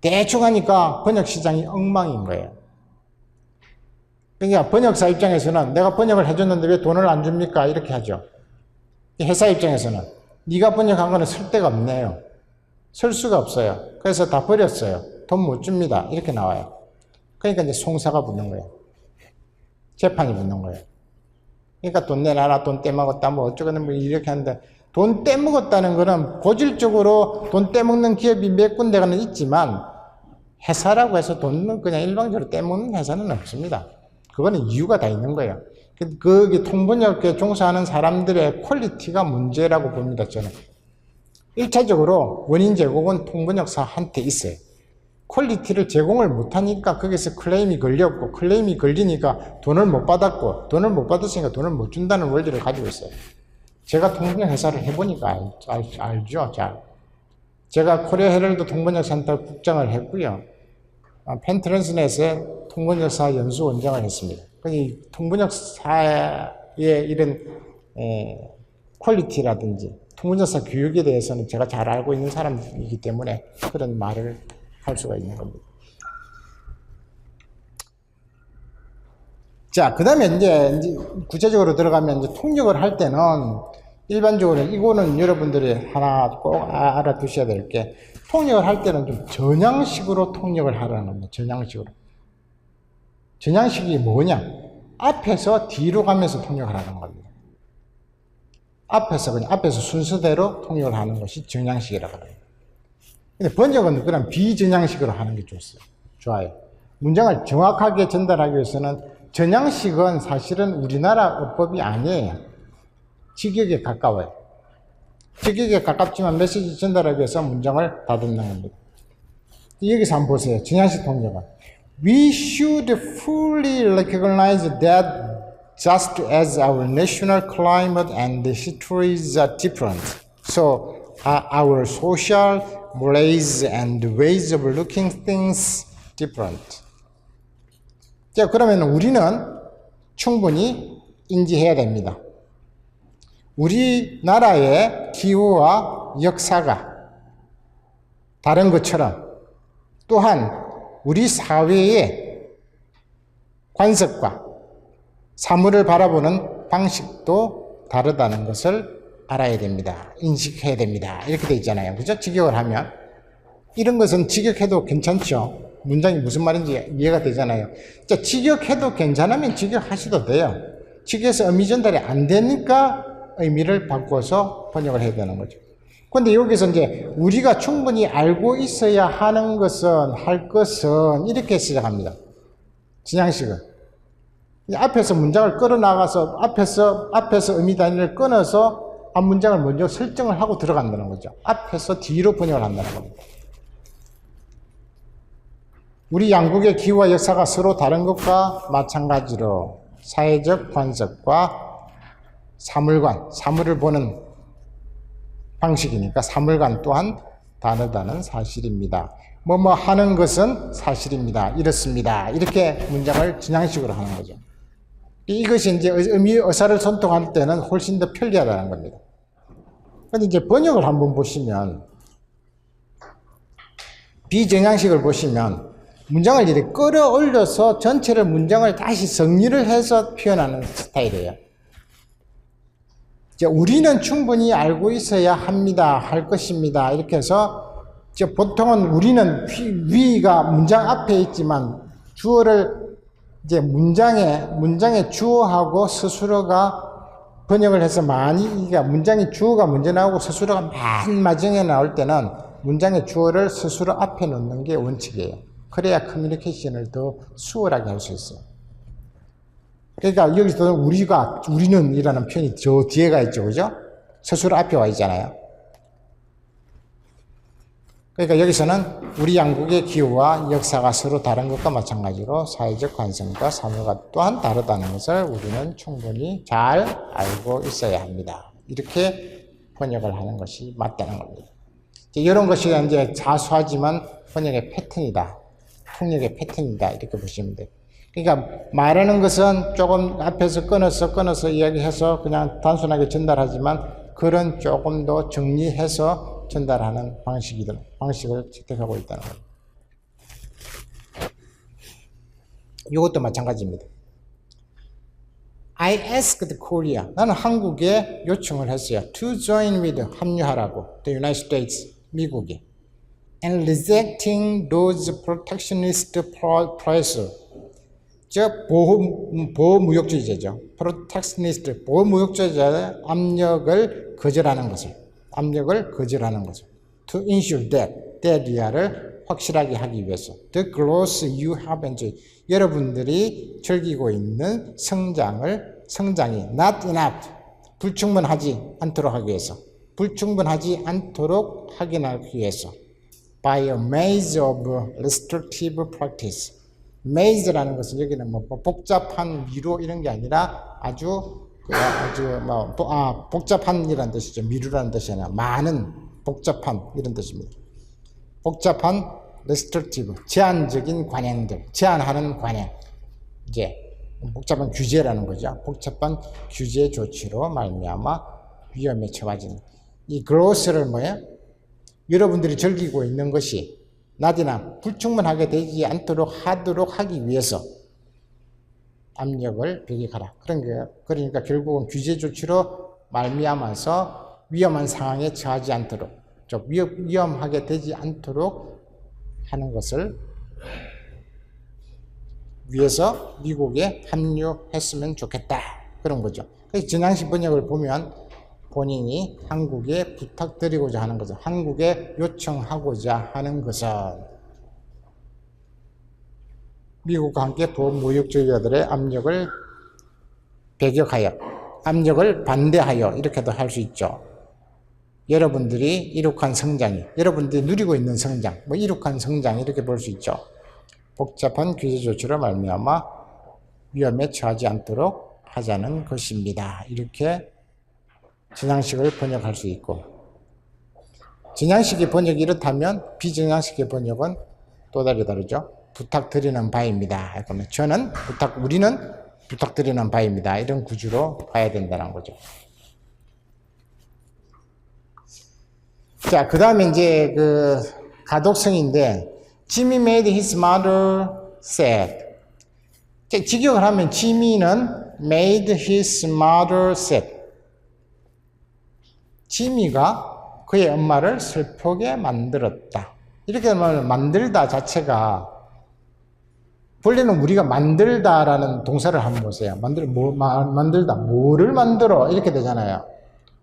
대충 하니까 번역 시장이 엉망인 거예요. 그러니까 번역사 입장에서는 내가 번역을 해줬는데 왜 돈을 안 줍니까? 이렇게 하죠. 회사 입장에서는 네가 번역한 거는 쓸 데가 없네요. 쓸 수가 없어요. 그래서 다 버렸어요. 돈 못 줍니다. 이렇게 나와요. 그러니까 이제 송사가 붙는 거예요. 재판이 붙는 거예요. 그러니까 돈 내놔라, 돈 떼먹었다, 뭐 어쩌고는 뭐 이렇게 하는데 돈 떼먹었다는 거는 고질적으로 돈 떼먹는 기업이 몇 군데가는 있지만 회사라고 해서 돈을 그냥 일방적으로 떼먹는 회사는 없습니다. 그거는 이유가 다 있는 거예요. 그게 통번역에 종사하는 사람들의 퀄리티가 문제라고 봅니다, 저는. 1차적으로 원인 제공은 통번역사한테 있어요. 퀄리티를 제공을 못하니까 거기서 클레임이 걸렸고, 클레임이 걸리니까 돈을 못 받았고, 돈을 못 받았으니까 돈을 못 준다는 원리를 가지고 있어요. 제가 통번역 회사를 해보니까 알죠, 잘. 제가 코리아 헤럴드 통번역 센터 국장을 했고요. 펜트랜스넷에 통번역사 연수 원장을 했습니다. 이 통번역사의 이런 퀄리티라든지 통번역사 교육에 대해서는 제가 잘 알고 있는 사람이기 때문에 그런 말을 할 수가 있는 겁니다. 자, 그 다음에 이제 구체적으로 들어가면 이제 통역을 할 때는 일반적으로 이거는 여러분들이 하나 꼭 알아두셔야 될 게 통역을 할 때는 좀 전향식으로 통역을 하라는 겁니다. 전향식으로. 전향식이 뭐냐? 앞에서 뒤로 가면서 통역을 하는 겁니다. 앞에서 순서대로 통역을 하는 것이 전향식이라고 합니다. 근데 번역은 그냥 비전향식으로 하는 게 좋아요. 문장을 정확하게 전달하기 위해서는 전향식은 사실은 우리나라 어법이 아니에요. 직역에 가까워요. 직역에 가깝지만 메시지 전달하기 위해서 문장을 다듬는 겁니다. 여기서 한번 보세요. 전향식 통역은. We should fully recognize that just as our national climate and histories are different, so are our social mores and ways of looking things different. 자, 그러면 우리는 충분히 인지해야 됩니다. 우리나라의 기후와 역사가 다른 것처럼 또한 우리 사회의 관습과 사물을 바라보는 방식도 다르다는 것을 알아야 됩니다. 인식해야 됩니다. 이렇게 돼 있잖아요. 그죠? 직역을 하면. 이런 것은 직역해도 괜찮죠. 문장이 무슨 말인지 이해가 되잖아요. 자, 직역해도 괜찮으면 직역하셔도 돼요. 직역해서 의미 전달이 안 되니까 의미를 바꿔서 번역을 해야 되는 거죠. 근데 여기서 이제 우리가 충분히 알고 있어야 하는 것은, 할 것은 이렇게 시작합니다. 진양식은. 앞에서 문장을 끌어나가서 앞에서 의미 단위를 끊어서 앞 문장을 먼저 설정을 하고 들어간다는 거죠. 앞에서 뒤로 번역을 한다는 겁니다. 우리 양국의 기후와 역사가 서로 다른 것과 마찬가지로 사회적 관습과 사물관, 사물을 보는 방식이니까 사물관 또한 다르다는 사실입니다. 뭐뭐 하는 것은 사실입니다. 이렇습니다. 이렇게 문장을 진양식으로 하는 거죠. 이것이 이제 의사를 손통할 때는 훨씬 더 편리하다는 겁니다. 근데 이제 번역을 한번 보시면, 비정양식을 보시면, 문장을 이렇게 끌어올려서 전체를 문장을 다시 정리를 해서 표현하는 스타일이에요. 이제 우리는 충분히 알고 있어야 합니다. 할 것입니다. 이렇게 해서, 이제 보통은 우리는 위가 문장 앞에 있지만, 주어를 이제 문장의 주어하고 스스로가 번역을 해서 많이, 그러니까 문장의 주어가 먼저 나오고 스스로가 맨 마지막에 나올 때는 문장의 주어를 스스로 앞에 놓는 게 원칙이에요. 그래야 커뮤니케이션을 더 수월하게 할 수 있어요. 그러니까 여기서 우리는 이라는 표현이 저 뒤에가 있죠. 그죠? 스스로 앞에 와 있잖아요. 그러니까 여기서는 우리 양국의 기후와 역사가 서로 다른 것과 마찬가지로 사회적 관성과 사물과 또한 다르다는 것을 우리는 충분히 잘 알고 있어야 합니다. 이렇게 번역을 하는 것이 맞다는 겁니다. 이런 것이 이제 자수하지만 번역의 패턴이다. 통역의 패턴이다. 이렇게 보시면 돼요. 그러니까 말하는 것은 조금 앞에서 끊어서 이야기해서 그냥 단순하게 전달하지만 글은 조금 더 정리해서 전달하는 방식을 채택하고 있다는 겁니다. 이것도 마찬가지입니다. I asked Korea. 나는 한국에 요청을 했어요. To join with, 합류하라고. The United States, 미국이. And rejecting those protectionist policies. 즉, 보호무역주의자죠. protectionist, 보호무역주의자의 압력을 거절하는 것을. To ensure that 이하를 확실하게 하기 위해서. The growth you have enjoyed. 여러분들이 즐기고 있는 성장이 not enough, 불충분하지 않도록 하기 위해서. By a maze of restrictive practice. maze라는 것은 여기는 뭐 복잡한 미로 이런 게 아니라 복잡한이라는 뜻이죠. 미루라는 뜻이 아니라 많은 복잡한 이런 뜻입니다. 복잡한 restrictive, 제한적인 관행들, 제한하는 관행. 이제 복잡한 규제라는 거죠. 복잡한 규제 조치로 말미암아 위험에 처해진 이 growth를 뭐예요? 여러분들이 즐기고 있는 것이 낮이나 불충분하게 되지 않도록 하기 위해서 압력을 배격하라. 그러니까 결국은 규제 조치로 말미암아서 위험한 상황에 처하지 않도록, 위험하게 되지 않도록 하는 것을 위해서 미국에 합류했으면 좋겠다. 그런 거죠. 그래서 진양식 번역을 보면 본인이 한국에 부탁드리고자 하는 것은, 한국에 요청하고자 하는 것은 미국과 함께 보호무역주의자들의 압력을 배격하여, 압력을 반대하여 이렇게도 할 수 있죠. 여러분들이 이룩한 성장이, 여러분들이 누리고 있는 성장, 이룩한 성장 이렇게 볼 수 있죠. 복잡한 규제 조치로 말미암아 위험에 처하지 않도록 하자는 것입니다. 이렇게 진양식을 번역할 수 있고, 진양식의 번역이 이렇다면 비진양식의 번역은 또 다르죠. 부탁드리는 바입니다. 그러면 우리는 부탁드리는 바입니다. 이런 구조로 봐야 된다는 거죠. 자, 그 다음에 이제 가독성인데, Jimmy made his mother sad. 직역을 하면 지미는 made his mother sad. 지미가 그의 엄마를 슬프게 만들었다. 이렇게 하면 만들다 자체가 본래는 우리가 만들다라는 동사를 한번 보세요. 만들다. 뭐를 만들어? 이렇게 되잖아요.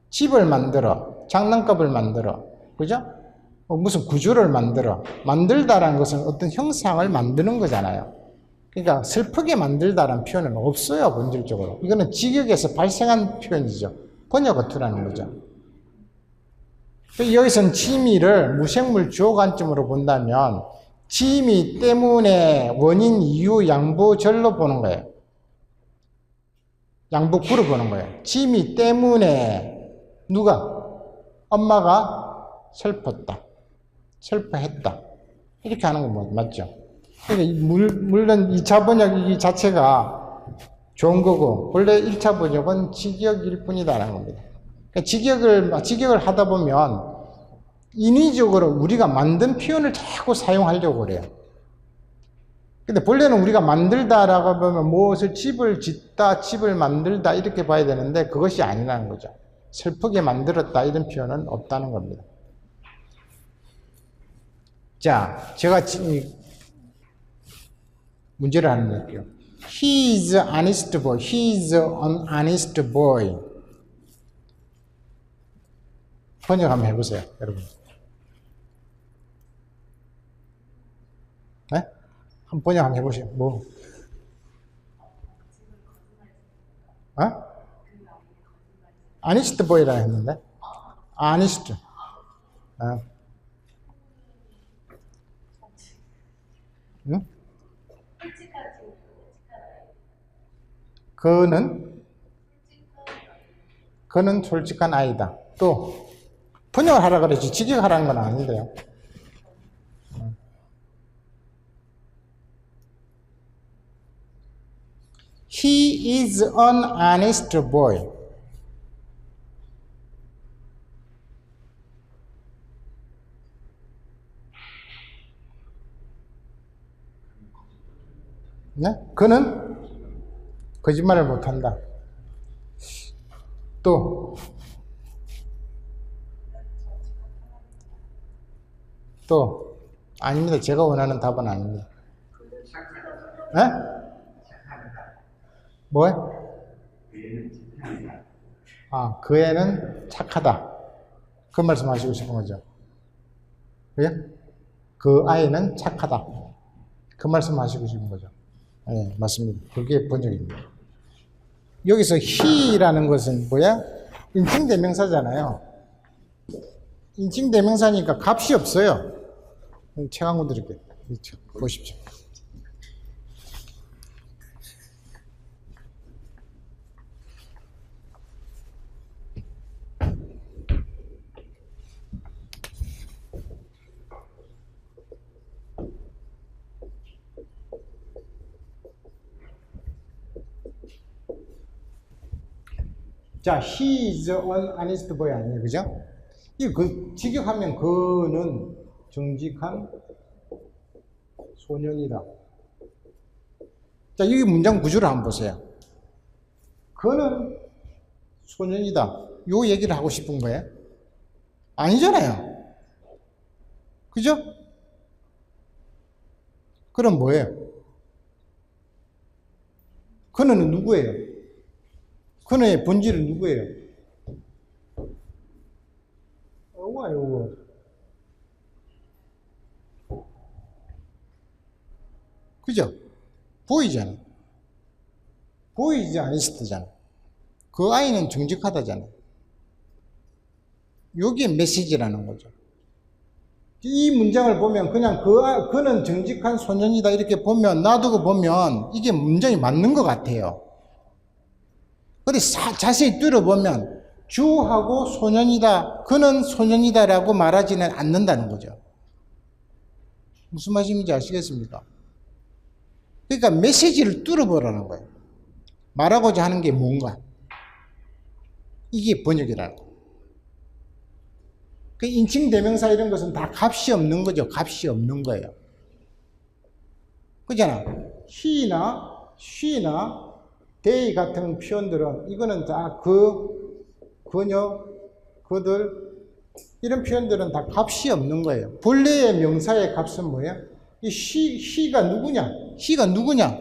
집을 만들어. 장난감을 만들어. 그죠? 무슨 구조를 만들어. 만들다라는 것은 어떤 형상을 만드는 거잖아요. 그러니까 슬프게 만들다라는 표현은 없어요, 본질적으로. 이거는 직역에서 발생한 표현이죠. 번역 어투라는 거죠. 여기서는 지미를 무생물 주어 관점으로 본다면 지미 때문에 원인, 이유, 양부, 절로 보는 거예요. 양복구로 보는 거예요. 지미 때문에 누가? 엄마가 슬펐다. 슬퍼했다. 이렇게 하는 거 맞죠? 그러니까 물론 2차 번역 이 자체가 좋은 거고 원래 1차 번역은 직역일 뿐이다라는 겁니다. 그러니까 직역을 하다 보면 인위적으로 우리가 만든 표현을 자꾸 사용하려고 그래요. 근데 본래는 우리가 만들다라고 보면 무엇을 집을 짓다, 집을 만들다 이렇게 봐야 되는데 그것이 아니라는 거죠. 슬프게 만들었다 이런 표현은 없다는 겁니다. 자, 제가 문제를 하나 낼게요. He is an honest boy. He is an honest boy. 번역 한번 해보세요, 여러분. 네? 한번 번역 한번 해보세요. 뭐? 어? honest boy라 했는데? honest. 어. 응? 그는 솔직한 아이다. 또 번역을 하라 그러지 직역하라는 건 아닌데요. He is an honest boy. 네? 그는 거짓말을 못한다. 또 아닙니다. 제가 원하는 답은 아닙니다. 네? 뭐요? 아, 그 애는 착하다. 그 말씀 하시고 싶은 거죠. 그래? 그 아이는 착하다. 그 말씀 하시고 싶은 거죠. 네, 맞습니다. 그게 번역입니다. 여기서 he라는 것은 뭐야? 인칭대명사잖아요. 인칭대명사니까 값이 없어요. 책 한 권 드릴게요. 보십시오. 자, he is an honest boy 아니에요, 그죠? 직역하면 그는 정직한 소년이다. 자, 이 문장 구조를 한번 보세요. 그는 소년이다. 요 얘기를 하고 싶은 거예요? 아니잖아요. 그죠? 그럼 뭐예요? 그는 누구예요? 그의 본질은 누구예요? 요거. 그죠? 보이잖아. 보이지 않으시잖아. 그 아이는 정직하다잖아. 요게 메시지라는 거죠. 이 문장을 보면 그냥 그는 정직한 소년이다 이렇게 보면 놔두고 보면 이게 문장이 맞는 것 같아요. 근데 자세히 들어보면 주하고 소년이다, 그는 소년이다라고 말하지는 않는다는 거죠. 무슨 말씀인지 아시겠습니까? 그러니까 메시지를 뚫어보라는 거예요. 말하고자 하는 게 뭔가. 이게 번역이라는 거예요. 그 인칭대명사 이런 것은 다 값이 없는 거죠. 값이 없는 거예요. 그잖아. he나 she나 they 같은 표현들은 이거는 다 그녀, 그들 이런 표현들은 다 값이 없는 거예요. 본래의 명사의 값은 뭐예요? 이 he가 누구냐? he가 누구냐?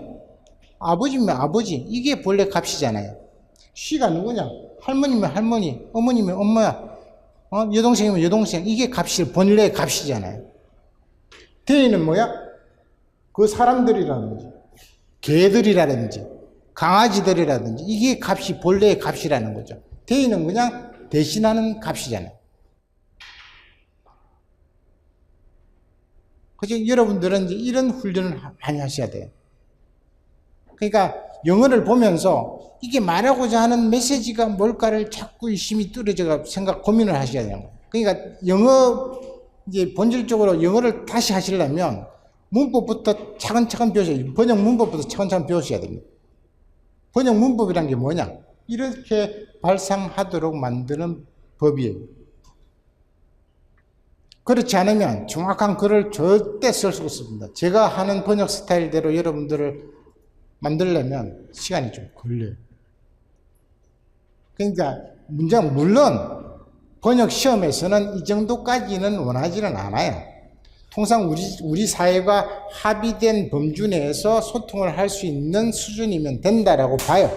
아버지면 아버지. 이게 본래 값이잖아요. she가 누구냐? 할머니면 할머니, 어머니면 엄마야. 여동생이면 여동생. 이게 값이, 본래 값이잖아요. they는 뭐야? 그 사람들이라는 거지. 개들이라든지, 강아지들이라든지, 이게 값이, 본래의 값이라는 거죠. they는 그냥 대신하는 값이잖아요. 그래서 여러분들은 이제 이런 훈련을 많이 하셔야 돼요. 그러니까 영어를 보면서 이게 말하고자 하는 메시지가 뭘까를 자꾸 열심히 뚫어져가 고민을 하셔야 돼요. 그러니까 영어, 이제 본질적으로 영어를 다시 하시려면 문법부터 차근차근 배우셔야, 번역 문법부터 차근차근 배우셔야 됩니다. 번역 문법이란 게 뭐냐? 이렇게 발상하도록 만드는 법이에요. 그렇지 않으면 정확한 글을 절대 쓸 수 없습니다. 제가 하는 번역 스타일대로 여러분들을 만들려면 시간이 좀 걸려요. 그러니까 문제가, 물론 번역 시험에서는 이 정도까지는 원하지는 않아요. 통상 우리 사회가 합의된 범주 내에서 소통을 할 수 있는 수준이면 된다라고 봐요.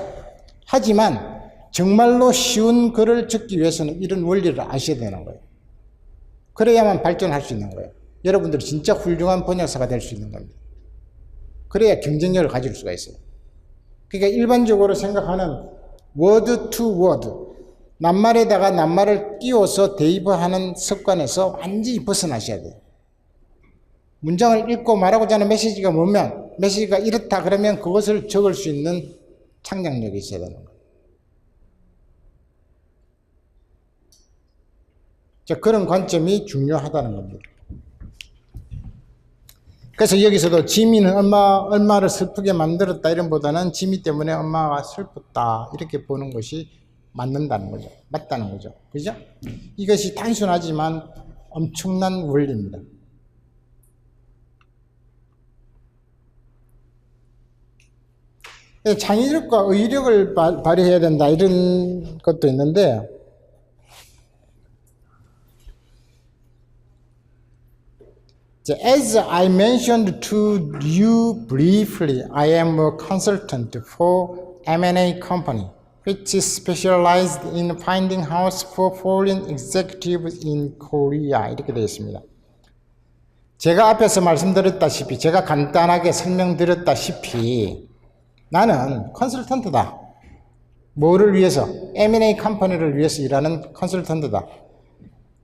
하지만 정말로 쉬운 글을 적기 위해서는 이런 원리를 아셔야 되는 거예요. 그래야만 발전할 수 있는 거예요. 여러분들이 진짜 훌륭한 번역사가 될 수 있는 겁니다. 그래야 경쟁력을 가질 수가 있어요. 그러니까 일반적으로 생각하는 word to word, 낱말에다가 낱말을 끼워서 대입하는 습관에서 완전히 벗어나셔야 돼요. 문장을 읽고 말하고자 하는 메시지가 뭐면, 메시지가 이렇다 그러면 그것을 적을 수 있는 창작력이 있어야 되는 거예요. 자, 그런 관점이 중요하다는 겁니다. 그래서 여기서도 지미는 엄마를 슬프게 만들었다 이런보다는 지미 때문에 엄마가 슬펐다 이렇게 보는 것이 맞는다는 거죠. 맞다는 거죠. 그죠? 이것이 단순하지만 엄청난 원리입니다. 창의력과 의력을 발휘해야 된다 이런 것도 있는데, as I mentioned to you briefly, I am a consultant for M&A company, which is specialized in finding house for foreign executives in Korea. 이렇게 되어 있습니다. 제가 앞에서 말씀드렸다시피, 제가 간단하게 설명드렸다시피, 나는 컨설턴트다. 뭐를 위해서? M&A 컴퍼니를 위해서 일하는 컨설턴트다.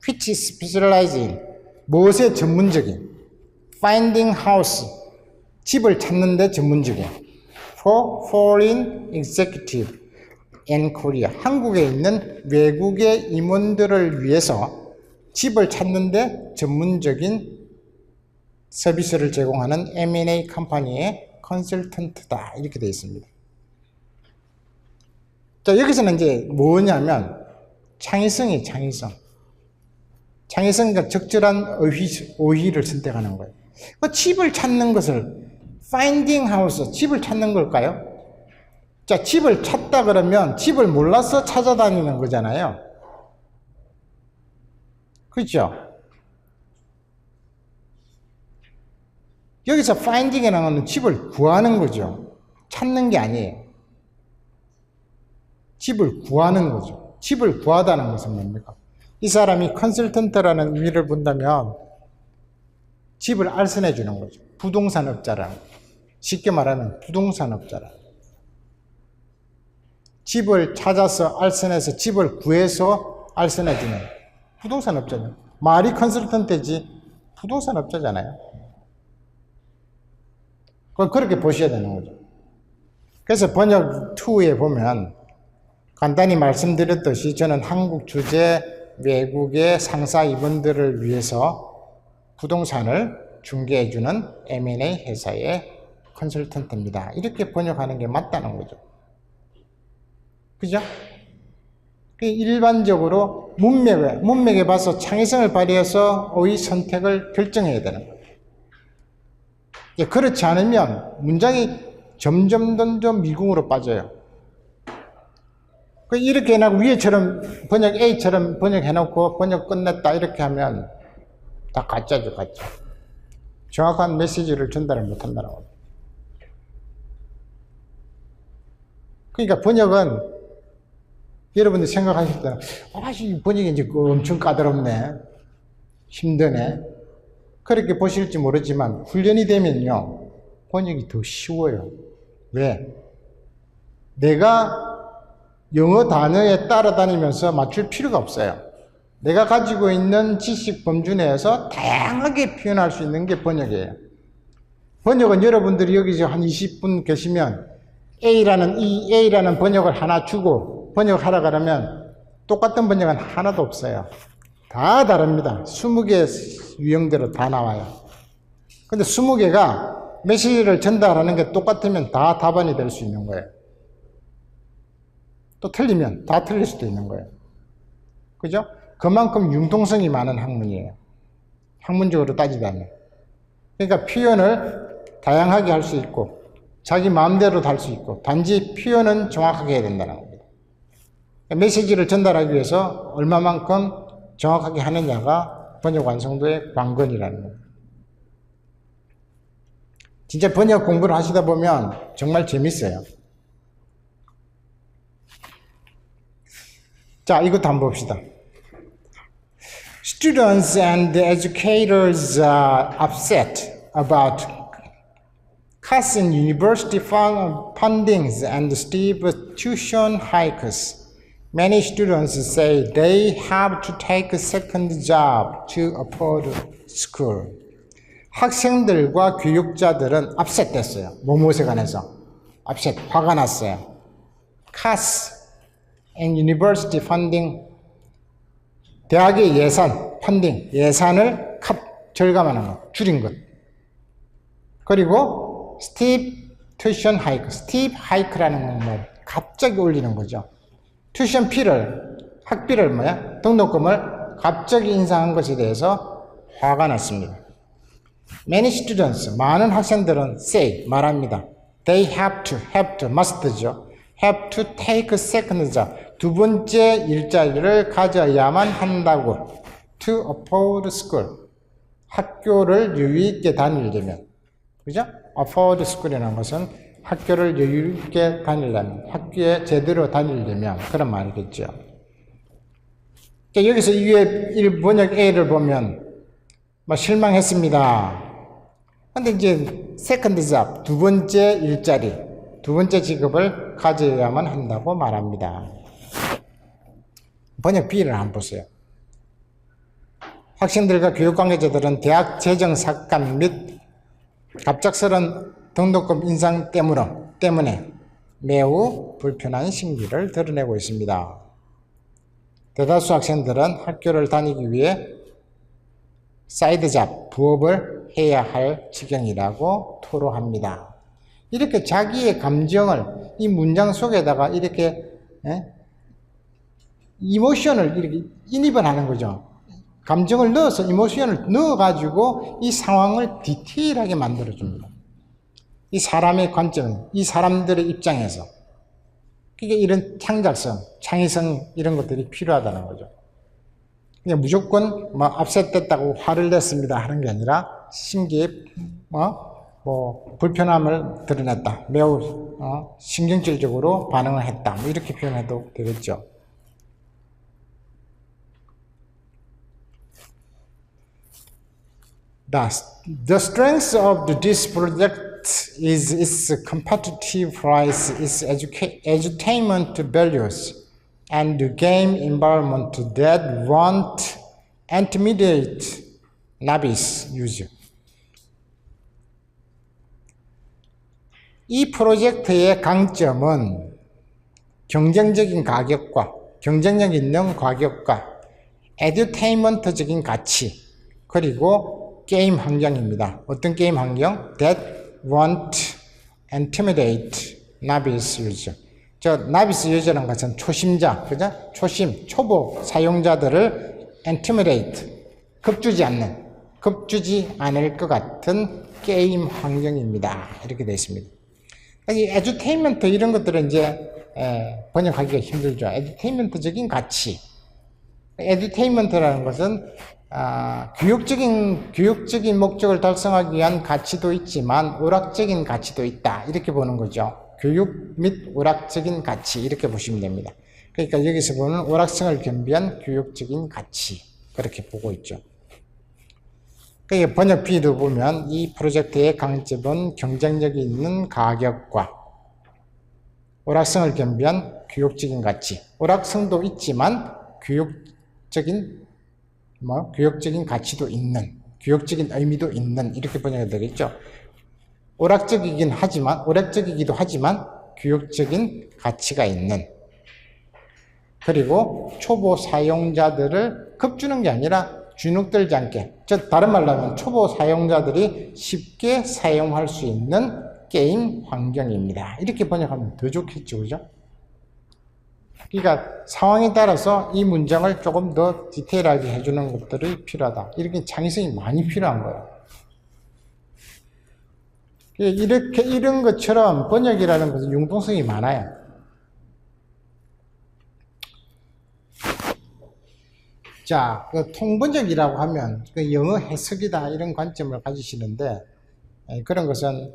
which is specialized in, 무엇에 전문적인? finding house, 집을 찾는 데 전문적인. for foreign executive in Korea, 한국에 있는 외국의 임원들을 위해서 집을 찾는 데 전문적인 서비스를 제공하는 M&A 컴퍼니의 컨설턴트다 이렇게 되어 있습니다. 자, 여기서는 이제 뭐냐면 창의성이 창의성과 적절한 어휘를 선택하는 거예요. 집을 찾는 것을 finding house, 집을 찾는 걸까요? 자, 집을 찾다 그러면 집을 몰라서 찾아다니는 거잖아요. 그렇죠? 여기서 finding이라는 건 집을 구하는 거죠. 찾는 게 아니에요. 집을 구하는 거죠. 집을 구하다는 것은 뭡니까? 이 사람이 컨설턴트라는 의미를 본다면 집을 알선해 주는 거죠. 부동산업자라는 거죠. 쉽게 말하면 부동산업자라는 거죠. 집을 찾아서 알선해서 집을 구해서 알선해 주는 부동산업자죠. 말이 컨설턴트지 부동산업자잖아요. 그건 그렇게 보셔야 되는 거죠. 그래서 번역 2에 보면 간단히 말씀드렸듯이 저는 한국 주재 외국의 상사 임원들을 위해서 부동산을 중개해주는 M&A 회사의 컨설턴트입니다. 이렇게 번역하는 게 맞다는 거죠. 그죠? 일반적으로 문맥에 봐서 창의성을 발휘해서 어휘 선택을 결정해야 되는 거예요. 그렇지 않으면 문장이 점점 미궁으로 빠져요. 이렇게 해놓고 위에처럼 번역 A처럼 번역해놓고 번역 끝냈다 이렇게 하면 다 가짜죠, 가짜. 정확한 메시지를 전달을 못한다는 겁니다. 그러니까 번역은 여러분들이 생각하실 때는 이 번역이 이제 엄청 까다롭네, 힘드네, 그렇게 보실지 모르지만 훈련이 되면요 번역이 더 쉬워요. 왜? 내가 영어 단어에 따라다니면서 맞출 필요가 없어요. 내가 가지고 있는 지식 범주 내에서 다양하게 표현할 수 있는 게 번역이에요. 번역은 여러분들이 여기서 한 20분 계시면 A라는 번역을 하나 주고 번역하라 그러면 똑같은 번역은 하나도 없어요. 다 다릅니다. 20개 유형대로 다 나와요. 근데 20개가 메시지를 전달하는 게 똑같으면 다 답안이 될 수 있는 거예요. 또 틀리면 다 틀릴 수도 있는 거예요. 그죠? 그만큼 융통성이 많은 학문이에요. 학문적으로 따지자면. 그러니까 표현을 다양하게 할 수 있고 자기 마음대로도 할 수 있고 단지 표현은 정확하게 해야 된다는 겁니다. 메시지를 전달하기 위해서 얼마만큼 정확하게 하느냐가 번역 완성도의 관건이라는 겁니다. 진짜 번역 공부를 하시다 보면 정말 재밌어요. 자, 이것도 한번 봅시다. Students and educators are upset about cuts in university fundings and steep tuition hikes. Many students say they have to take a second job to afford school. 학생들과 교육자들은 upset 됐어요. 뭐뭐에 관해서. upset, 화가 났어요. cuts and university funding, 대학의 예산, 펀딩, 예산을 절감하는 것, 줄인 것. 그리고 steep tuition hike, steep hike라는 건 뭐 갑자기 올리는 거죠. tuition fee를, 학비를 등록금을 갑자기 인상한 것에 대해서 화가 났습니다. Many students, 많은 학생들은 say, 말합니다. They have to, must죠. have to take a second job. 두 번째 일자리를 가져야만 한다고. to afford school. 학교를 여유있게 다니려면. 그죠? afford school이라는 것은 학교를 여유있게 다니려면, 학교에 제대로 다니려면 그런 말이겠죠. 그러니까 여기서 이 위에 번역 A를 보면 실망했습니다. 근데 이제 second job, 두 번째 일자리, 두 번째 직업을 가져야만 한다고 말합니다. 번역 B를 한번 보세요. 학생들과 교육관계자들은 대학 재정 삭감 및 갑작스런 등록금 인상 때문에 매우 불편한 심기를 드러내고 있습니다. 대다수 학생들은 학교를 다니기 위해 사이드 잡, 부업을 해야 할 지경이라고 토로합니다. 이렇게 자기의 감정을 이 문장 속에다가 이렇게 이모션을 이렇게 인입을 하는 거죠. 감정을 넣어서 이모션을 넣어가지고 이 상황을 디테일하게 만들어줍니다. 이 사람의 관점, 이 사람들의 입장에서. 그게 이런 창작성, 창의성 이런 것들이 필요하다는 거죠. 그냥 무조건 업셋됐다고 화를 냈습니다 하는 게 아니라 심기에 불편함을 드러냈다. 매우 신경질적으로 반응을 했다. 이렇게 표현해도 되겠죠. The strength of this project is its competitive price, its edutainment values, and the game environment that won't intimidate novice user. 이 프로젝트의 강점은 경쟁적인 가격과 경쟁력 있는 가격과 에듀테인먼트적인 가치 그리고 게임 환경입니다. 어떤 게임 환경? That won't intimidate novice user. novice user라는 것은 초심자, 그죠? 초보 사용자들을 intimidate, 겁주지 않을 것 같은 게임 환경입니다. 이렇게 되어 있습니다. 이 edutainment 이런 것들은 이제 번역하기가 힘들죠. edutainment적인 가치. 에듀테인먼트라는 것은 교육적인 목적을 달성하기 위한 가치도 있지만 오락적인 가치도 있다. 이렇게 보는 거죠. 교육 및 오락적인 가치 이렇게 보시면 됩니다. 그러니까 여기서 보는 오락성을 겸비한 교육적인 가치 그렇게 보고 있죠. 그러니까 번역비도 보면 이 프로젝트의 강점은 경쟁력이 있는 가격과 오락성을 겸비한 교육적인 가치. 오락성도 있지만 교육적인 가치도 있는, 교육적인 의미도 있는 이렇게 번역이 되겠죠. 오락적이기도 하지만 교육적인 가치가 있는. 그리고 초보 사용자들을 겁주는 게 아니라 주눅들지 않게, 다른 말로 하면 초보 사용자들이 쉽게 사용할 수 있는 게임 환경입니다. 이렇게 번역하면 더 좋겠죠, 그죠? 그러니까 상황에 따라서 이 문장을 조금 더 디테일하게 해주는 것들이 필요하다. 이렇게 창의성이 많이 필요한 거예요. 이런 것처럼 번역이라는 것은 융통성이 많아요. 자, 통번역이라고 하면 영어 해석이다 이런 관점을 가지시는데 그런 것은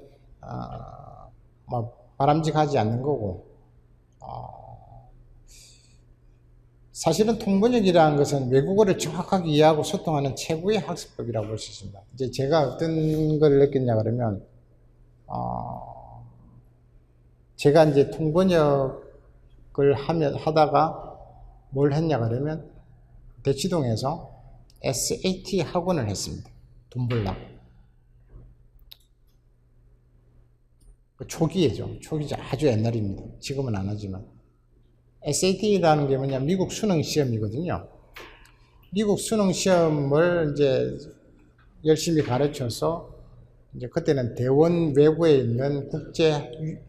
바람직하지 않는 거고 사실은 통번역이라는 것은 외국어를 정확하게 이해하고 소통하는 최고의 학습법이라고 볼 수 있습니다. 이제 제가 어떤 걸 느꼈냐 그러면 제가 이제 통번역을 하다가 뭘 했냐 그러면 대치동에서 SAT 학원을 했습니다. 돈 벌라고. 초기에죠. 초기죠. 아주 옛날입니다. 지금은 안 하지만. SAT라는 게 뭐냐, 미국 수능 시험이거든요. 미국 수능 시험을 이제 열심히 가르쳐서, 이제 그때는 대원 외부에 있는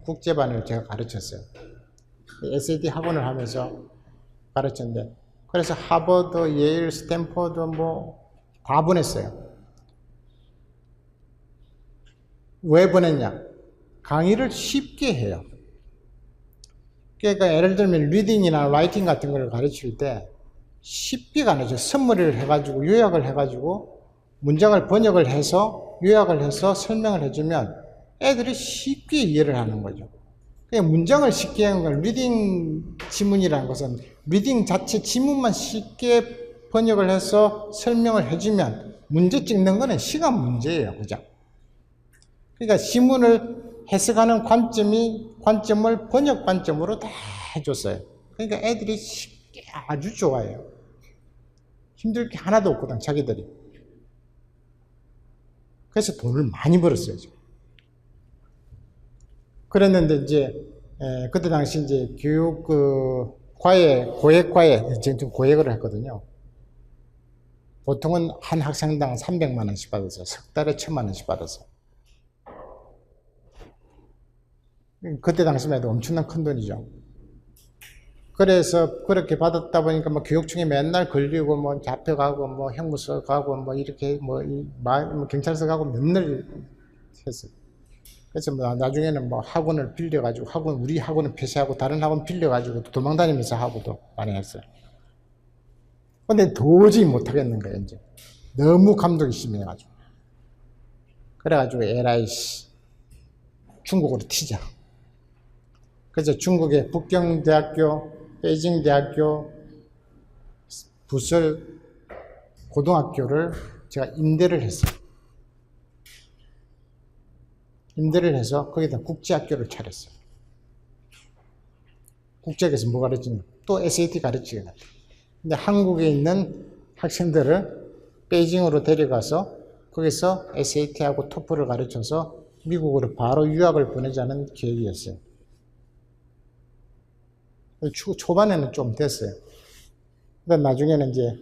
국제반을 제가 가르쳤어요. SAT 학원을 하면서 가르쳤는데, 그래서 하버드, 예일, 스탠퍼드 다 보냈어요. 왜 보냈냐? 강의를 쉽게 해요. 그러니까 예를 들면 리딩이나 라이팅 같은 걸 가르칠 때 쉽게 가르쳐요. 선머리를 해가지고 요약을 해가지고 문장을 번역을 해서 요약을 해서 설명을 해주면 애들이 쉽게 이해를 하는 거죠. 그냥 문장을 쉽게 하는 건 리딩 지문이라는 것은 리딩 자체 지문만 쉽게 번역을 해서 설명을 해주면 문제 찍는 거는 시간 문제예요. 그죠? 그러니까 지문을 해석하는 관점을 번역 관점으로 다 해줬어요. 그러니까 애들이 쉽게 아주 좋아해요. 힘들 게 하나도 없거든, 자기들이. 그래서 돈을 많이 벌었어요, 지금. 그랬는데, 이제, 그때 당시 이제 교육, 고액과에, 지금 고액을 했거든요. 보통은 한 학생당 300만원씩 받았어요. 석 달에 1000만원씩 받았어요. 그때 당시만 해도 엄청난 큰 돈이죠. 그래서 그렇게 받았다 보니까 교육청에 맨날 걸리고 잡혀가고 형무소 가고 이렇게 경찰서 가고 맨날 했어요. 그래서 나중에는 학원을 빌려가지고 우리 학원을 폐쇄하고 다른 학원 빌려가지고 도망다니면서 하고도 많이 했어요. 근데 도저히 못하겠는 거예요, 이제. 너무 감독이 심해가지고. 그래가지고 에라이 중국으로 튀자. 그래서 중국의 북경대학교, 베이징대학교, 부설 고등학교를 제가 임대를 했어요. 임대를 해서 거기다 국제학교를 차렸어요. 국제학교에서 뭐 가르치냐? 또 SAT 가르치게 같아요. 근데 한국에 있는 학생들을 베이징으로 데려가서 거기서 SAT하고 토플을 가르쳐서 미국으로 바로 유학을 보내자는 계획이었어요. 초반에는 좀 됐어요. 근데 나중에는 이제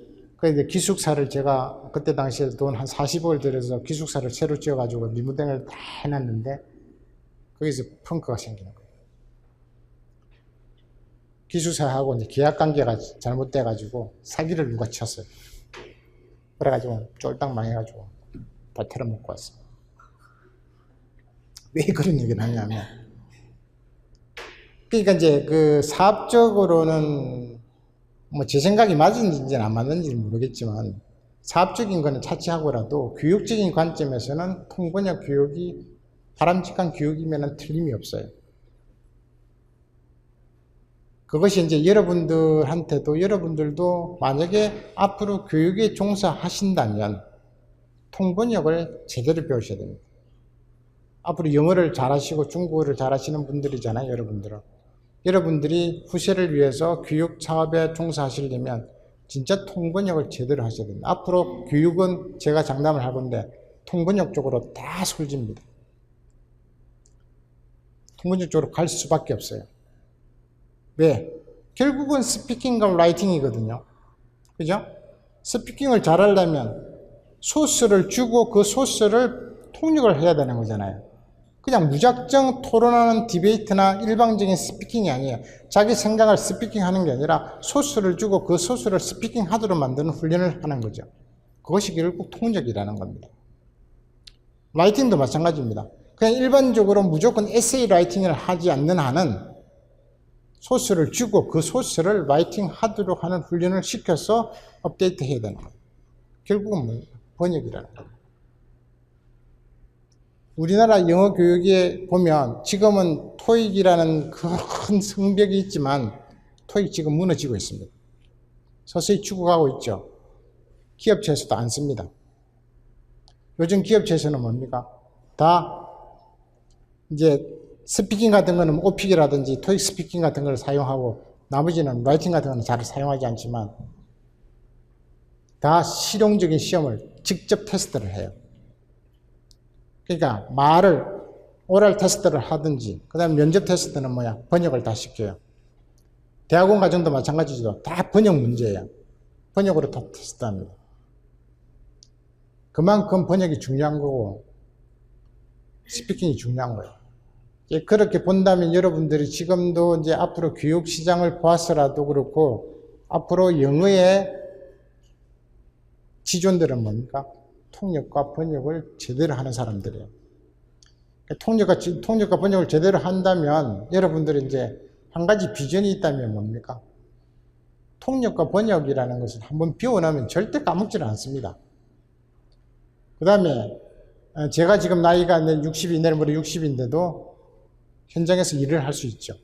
기숙사를 제가 그때 당시에 돈 한 40억을 들여서 기숙사를 새로 지어가지고 리모델링을 다 해놨는데 거기서 펑크가 생기는 거예요. 기숙사하고 이제 계약 관계가 잘못돼가지고 사기를 누가 쳤어요. 그래가지고 쫄딱 망해가지고 다 털어먹고 왔어요. 왜 그런 얘기를 하냐면, 그러니까 이제 사업적으로는 뭐 제 생각이 맞은지는 안 맞는지는 모르겠지만 사업적인 거는 차치하고라도 교육적인 관점에서는 통번역 교육이 바람직한 교육이면 틀림이 없어요. 그것이 이제 여러분들도 만약에 앞으로 교육에 종사하신다면 통번역을 제대로 배우셔야 됩니다. 앞으로 영어를 잘하시고 중국어를 잘하시는 분들이잖아요, 여러분들은. 여러분들이 후세를 위해서 교육 사업에 종사하시려면 진짜 통번역을 제대로 하셔야 됩니다. 앞으로 교육은 제가 장담을 할 건데 통번역 쪽으로 다 솔집니다. 통번역 쪽으로 갈 수밖에 없어요. 왜? 결국은 스피킹과 라이팅이거든요. 그죠? 스피킹을 잘하려면 소스를 주고 그 소스를 통역을 해야 되는 거잖아요. 그냥 무작정 토론하는 디베이트나 일방적인 스피킹이 아니에요. 자기 생각을 스피킹하는 게 아니라 소스를 주고 그 소스를 스피킹하도록 만드는 훈련을 하는 거죠. 그것이 결국 통역이라는 겁니다. 라이팅도 마찬가지입니다. 그냥 일반적으로 무조건 에세이 라이팅을 하지 않는 한은 소스를 주고 그 소스를 라이팅하도록 하는 훈련을 시켜서 업데이트 해야 되는 거예요. 결국은 번역이라는 거예요. 우리나라 영어 교육에 보면 지금은 토익이라는 큰 성벽이 있지만 토익 지금 무너지고 있습니다. 서서히 죽어가고 있죠. 기업체에서도 안 씁니다. 요즘 기업체에서는 뭡니까? 다 이제 스피킹 같은 거는 오픽이라든지 토익 스피킹 같은 걸 사용하고 나머지는 라이팅 같은 거는 잘 사용하지 않지만 다 실용적인 시험을 직접 테스트를 해요. 그러니까 말을 오랄 테스트를 하든지 그 다음에 면접 테스트는 뭐야? 번역을 다 시켜요. 대학원 과정도 마찬가지죠. 다 번역 문제예요. 번역으로 다 테스트합니다. 그만큼 번역이 중요한 거고 스피킹이 중요한 거예요. 그렇게 본다면 여러분들이 지금도 이제 앞으로 교육 시장을 보아서라도 그렇고 앞으로 영어의 지존들은 뭡니까? 통역과 번역을 제대로 하는 사람들이에요. 통역과 번역을 제대로 한다면 여러분들이 이제 한 가지 비전이 있다면 뭡니까? 통역과 번역이라는 것을 한번 배워나면 절대 까먹지를 않습니다. 그 다음에 제가 지금 나이가 60이 내일 모레 60인데도 현장에서 일을 할 수 있죠.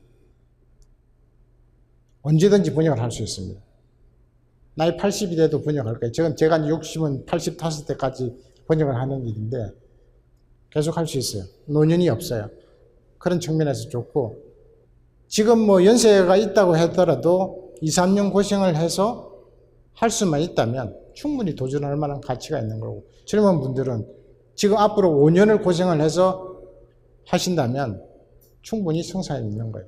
언제든지 번역을 할 수 있습니다. 나이 80이 돼도 번역할 거예요. 제가 60은 85때까지 번역을 하는 일인데 계속 할 수 있어요. 노년이 없어요. 그런 측면에서 좋고 지금 뭐 연세가 있다고 하더라도 2, 3년 고생을 해서 할 수만 있다면 충분히 도전할 만한 가치가 있는 거고 젊은 분들은 지금 앞으로 5년을 고생을 해서 하신다면 충분히 성사에 있는 거예요.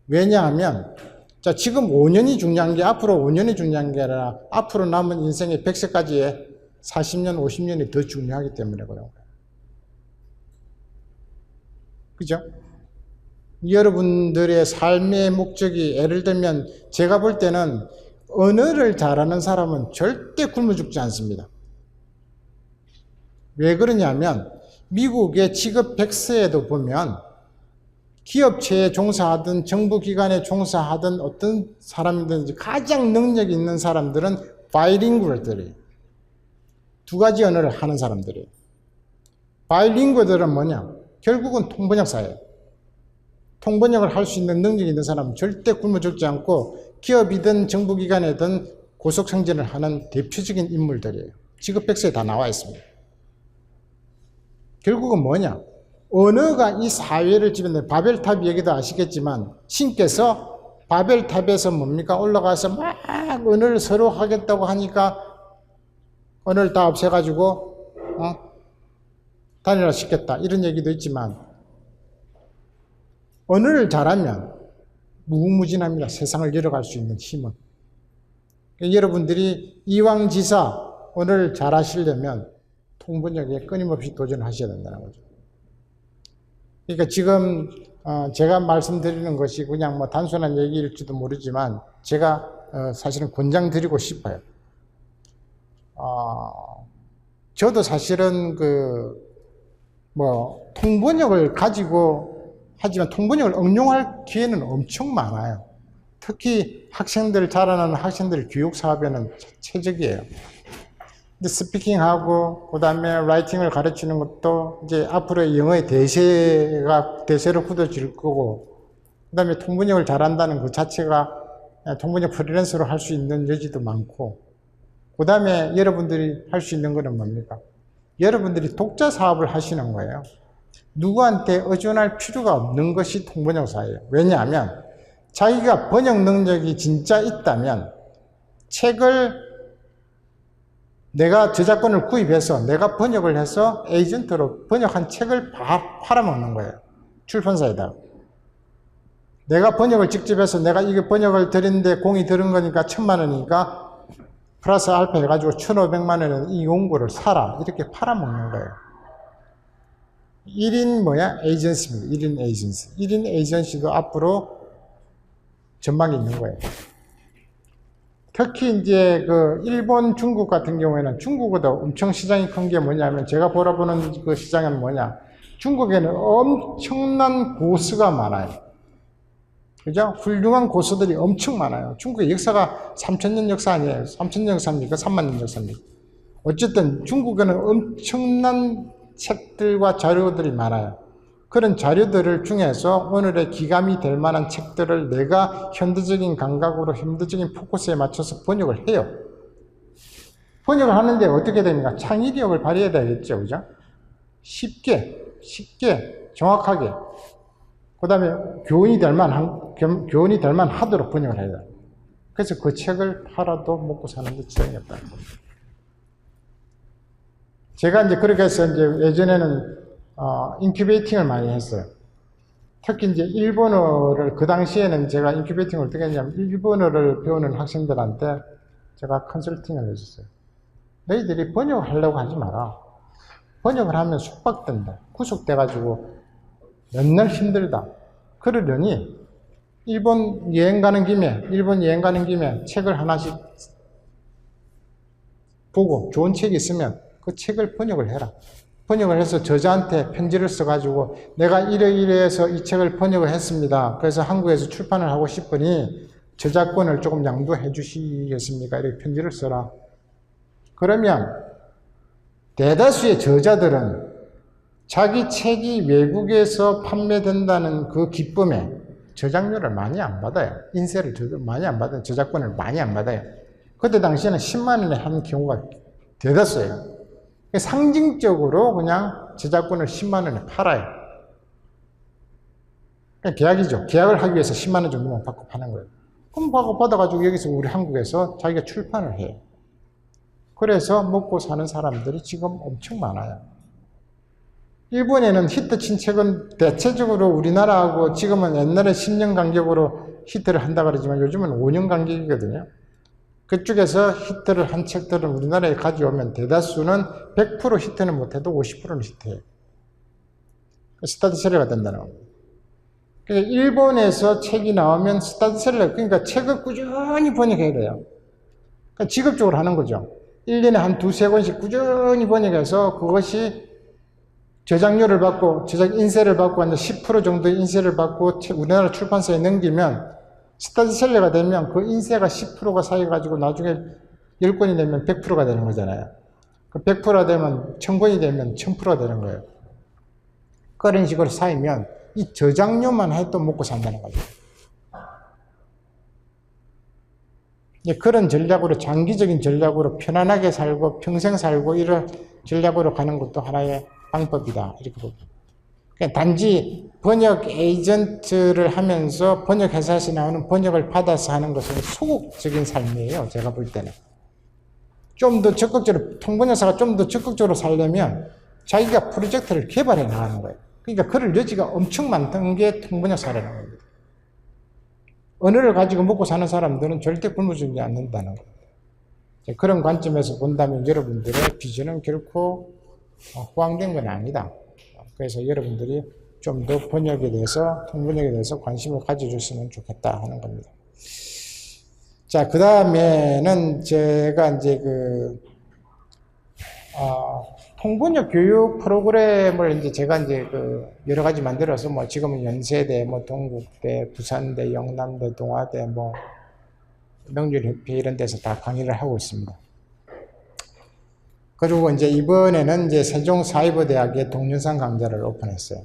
왜냐하면 자, 지금 5년이 중요한 게 앞으로 5년이 중요한 게 아니라 앞으로 남은 인생의 100세까지의 40년, 50년이 더 중요하기 때문에 그런 거예요. 그죠? 여러분들의 삶의 목적이 예를 들면 제가 볼 때는 언어를 잘하는 사람은 절대 굶어 죽지 않습니다. 왜 그러냐면 미국의 직업 100세에도 보면 기업체에 종사하든 정부기관에 종사하든 어떤 사람이든지 가장 능력 있는 사람들은 바이링구얼들이에요. 두 가지 언어를 하는 사람들이에요. 바이링구얼들은 뭐냐? 결국은 통번역사예요. 통번역을 할 수 있는 능력이 있는 사람은 절대 굶어 죽지 않고 기업이든 정부기관이든 고속성장을 하는 대표적인 인물들이에요. 직업 100세에 다 나와 있습니다. 결국은 뭐냐? 언어가 이 사회를 지배하는 바벨탑 얘기도 아시겠지만 신께서 바벨탑에서 뭡니까? 올라가서 막 언어를 서로 하겠다고 하니까 언어를 다 없애가지고 단일화 시켰다 이런 얘기도 있지만 언어를 잘하면 무궁무진합니다. 세상을 열어갈 수 있는 힘은. 여러분들이 이왕지사 언어를 잘하시려면 통번역에 끊임없이 도전하셔야 된다는 거죠. 그러니까 지금 제가 말씀드리는 것이 그냥 뭐 단순한 얘기일지도 모르지만 제가 사실은 권장드리고 싶어요. 저도 사실은 통번역을 가지고 하지만 통번역을 응용할 기회는 엄청 많아요. 특히 학생들, 자라나는 학생들 교육 사업에는 최적이에요. 근데 스피킹하고, 그 다음에 라이팅을 가르치는 것도 이제 앞으로의 영어의 대세로 굳어질 거고, 그 다음에 통번역을 잘한다는 그 자체가 통번역 프리랜서로 할 수 있는 여지도 많고, 그 다음에 여러분들이 할 수 있는 거는 뭡니까? 여러분들이 독자 사업을 하시는 거예요. 누구한테 의존할 필요가 없는 것이 통번역사예요. 왜냐하면 자기가 번역 능력이 진짜 있다면 책을 내가 저작권을 구입해서 내가 번역을 해서 에이전트로 번역한 책을 팔아먹는 거예요. 출판사에다가. 내가 번역을 직접 해서 내가 이게 번역을 드렸는데 공이 들은 거니까 1,000만 원이니까 플러스 알파 해가지고 1,500만 원에 이 원고를 사라. 이렇게 팔아먹는 거예요. 1인 에이전시입니다. 1인 에이전시. 1인 에이전시도 앞으로 전망이 있는 거예요. 특히 이제 그 일본, 중국 같은 경우에는 중국보다 엄청 시장이 큰 게 뭐냐면 제가 보라보는 그 시장은 뭐냐. 중국에는 엄청난 고수가 많아요. 그죠? 훌륭한 고수들이 엄청 많아요. 중국의 역사가 3,000년 역사 아니에요. 3,000년 역사입니까? 30,000년 역사입니까? 어쨌든 중국에는 엄청난 책들과 자료들이 많아요. 그런 자료들을 중에서 오늘의 기감이 될 만한 책들을 내가 현대적인 감각으로 현대적인 포커스에 맞춰서 번역을 해요. 번역을 하는데 어떻게 됩니까? 창의력을 발휘해야 되겠죠. 그죠? 쉽게, 정확하게. 그 다음에 교훈이 될 만하도록 번역을 해야 돼요. 그래서 그 책을 팔아도 먹고 사는 데 지장이 없다. 제가 이제 그렇게 해서 이제 예전에는 인큐베이팅을 많이 했어요. 특히 이제 일본어를, 그 당시에는 제가 인큐베이팅을 어떻게 했냐면, 일본어를 배우는 학생들한테 제가 컨설팅을 해줬어요. 너희들이 번역을 하려고 하지 마라. 번역을 하면 속박된다. 구속돼가지고 맨날 힘들다. 그러려니, 일본 여행 가는 김에 책을 하나씩 보고 좋은 책이 있으면 그 책을 번역을 해라. 번역을 해서 저자한테 편지를 써가지고 내가 이래서 이 책을 번역을 했습니다. 그래서 한국에서 출판을 하고 싶으니 저작권을 조금 양도해 주시겠습니까? 이렇게 편지를 써라. 그러면 대다수의 저자들은 자기 책이 외국에서 판매된다는 그 기쁨에 저작료를 많이 안 받아요. 인세를 많이 안 받아요. 저작권을 많이 안 받아요. 그때 당시에는 10만 원에 한 경우가 대다수예요. 상징적으로 그냥 저작권을 10만 원에 팔아요. 그냥 계약이죠. 계약을 하기 위해서 10만 원 정도만 받고 파는 거예요. 그럼 받아가지고 여기서 우리 한국에서 자기가 출판을 해요. 그래서 먹고 사는 사람들이 지금 엄청 많아요. 일본에는 히트 친 책은 대체적으로 우리나라하고 지금은 옛날에 10년 간격으로 히트를 한다 그러지만 요즘은 5년 간격이거든요. 그쪽에서 히트를 한 책들은 우리나라에 가져오면 대다수는 100% 히트는 못해도 50%는 히트해요. 스타트셀러가 된다는 겁니다. 그러니까 일본에서 책이 나오면 스타트셀러, 그러니까 책을 꾸준히 번역해야 돼요. 그러니까 직업적으로 하는 거죠. 1년에 한 두세 권씩 꾸준히 번역해서 그것이 저작료를 받고, 저작 인세를 받고, 한 10% 정도의 인세를 받고 우리나라 출판사에 넘기면 스타트셀러가 되면 그 인세가 10%가 쌓여가지고 나중에 10권이 되면 100%가 되는 거잖아요. 그 100%가 되면 1000권이 되면 1000%가 되는 거예요. 그런 식으로 쌓이면 이 저작료만 해도 먹고 산다는 거죠. 그런 전략으로, 장기적인 전략으로 편안하게 살고 평생 살고 이런 전략으로 가는 것도 하나의 방법이다. 이렇게 봅니다. 단지 번역 에이전트를 하면서 번역 회사에서 나오는 번역을 받아서 하는 것은 소극적인 삶이에요. 제가 볼 때는. 좀 더 적극적으로, 통번역사가 좀 더 적극적으로 살려면 자기가 프로젝트를 개발해 나가는 거예요. 그러니까 그럴 여지가 엄청 많다는 게 통번역사라는 겁니다. 언어를 가지고 먹고 사는 사람들은 절대 굶어주지 않는다는 겁니다. 그런 관점에서 본다면 여러분들의 비전은 결코 호황된 건 아니다. 그래서 여러분들이 좀 더 번역에 대해서, 통번역에 대해서 관심을 가져줬으면 좋겠다 하는 겁니다. 자, 그 다음에는 제가 이제 통번역 교육 프로그램을 이제 제가 이제 그 여러 가지 만들어서 뭐 지금은 연세대, 뭐 동국대, 부산대, 영남대, 동아대, 뭐 능률협회 이런 데서 다 강의를 하고 있습니다. 그리고 이제 이번에는 이제 세종사이버대학에 동영상 강좌를 오픈했어요.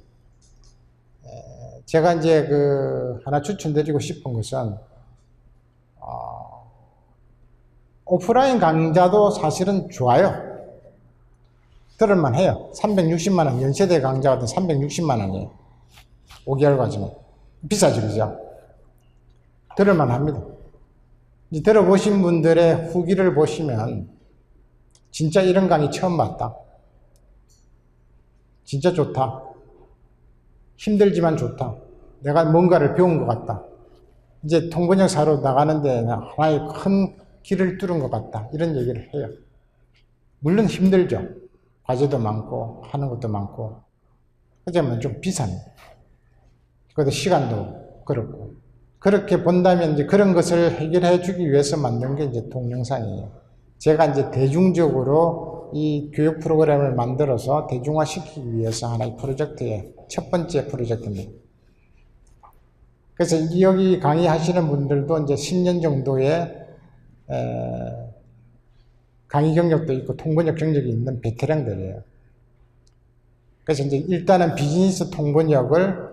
제가 이제 그 하나 추천드리고 싶은 것은 오프라인 강좌도 사실은 좋아요. 들을만 해요. 360만 원, 연세대 강좌 같은 360만 원이에요. 5개월 과정은. 비싸죠, 그죠? 들을만 합니다. 이제 들어보신 분들의 후기를 보시면 진짜 이런 강의 처음 봤다. 진짜 좋다. 힘들지만 좋다. 내가 뭔가를 배운 것 같다. 이제 통번역사로 나가는데 하나의 큰 길을 뚫은 것 같다. 이런 얘기를 해요. 물론 힘들죠. 과제도 많고 하는 것도 많고. 하지만 좀 비쌉니다. 그래도 시간도 그렇고. 그렇게 본다면 이제 그런 것을 해결해 주기 위해서 만든 게 이제 동영상이에요. 제가 이제 대중적으로 이 교육 프로그램을 만들어서 대중화시키기 위해서 하나의 프로젝트의 첫 번째 프로젝트입니다. 그래서 여기 강의하시는 분들도 이제 10년 정도의 강의 경력도 있고 통번역 경력이 있는 베테랑들이에요. 그래서 이제 일단은 비즈니스 통번역을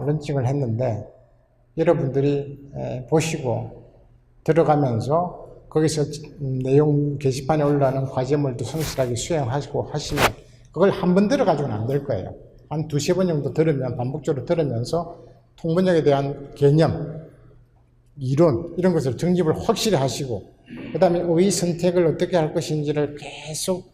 런칭을 했는데 여러분들이 보시고 들어가면서 거기서 내용 게시판에 올라오는 과제물도 성실하게 수행하시고 하시면 그걸 한 번 들어가지고는 안 될 거예요. 한 두세 번 정도 들으면 반복적으로 들으면서 통번역에 대한 개념, 이론 이런 것을 정립을 확실히 하시고 그 다음에 의 선택을 어떻게 할 것인지를 계속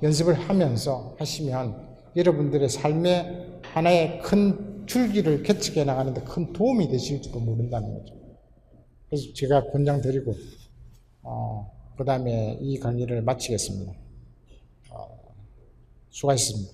연습을 하면서 하시면 여러분들의 삶의 하나의 큰 줄기를 개척해 나가는데 큰 도움이 되실지도 모른다는 거죠. 그래서 제가 권장드리고 그 다음에 이 강의를 마치겠습니다. 수고하셨습니다.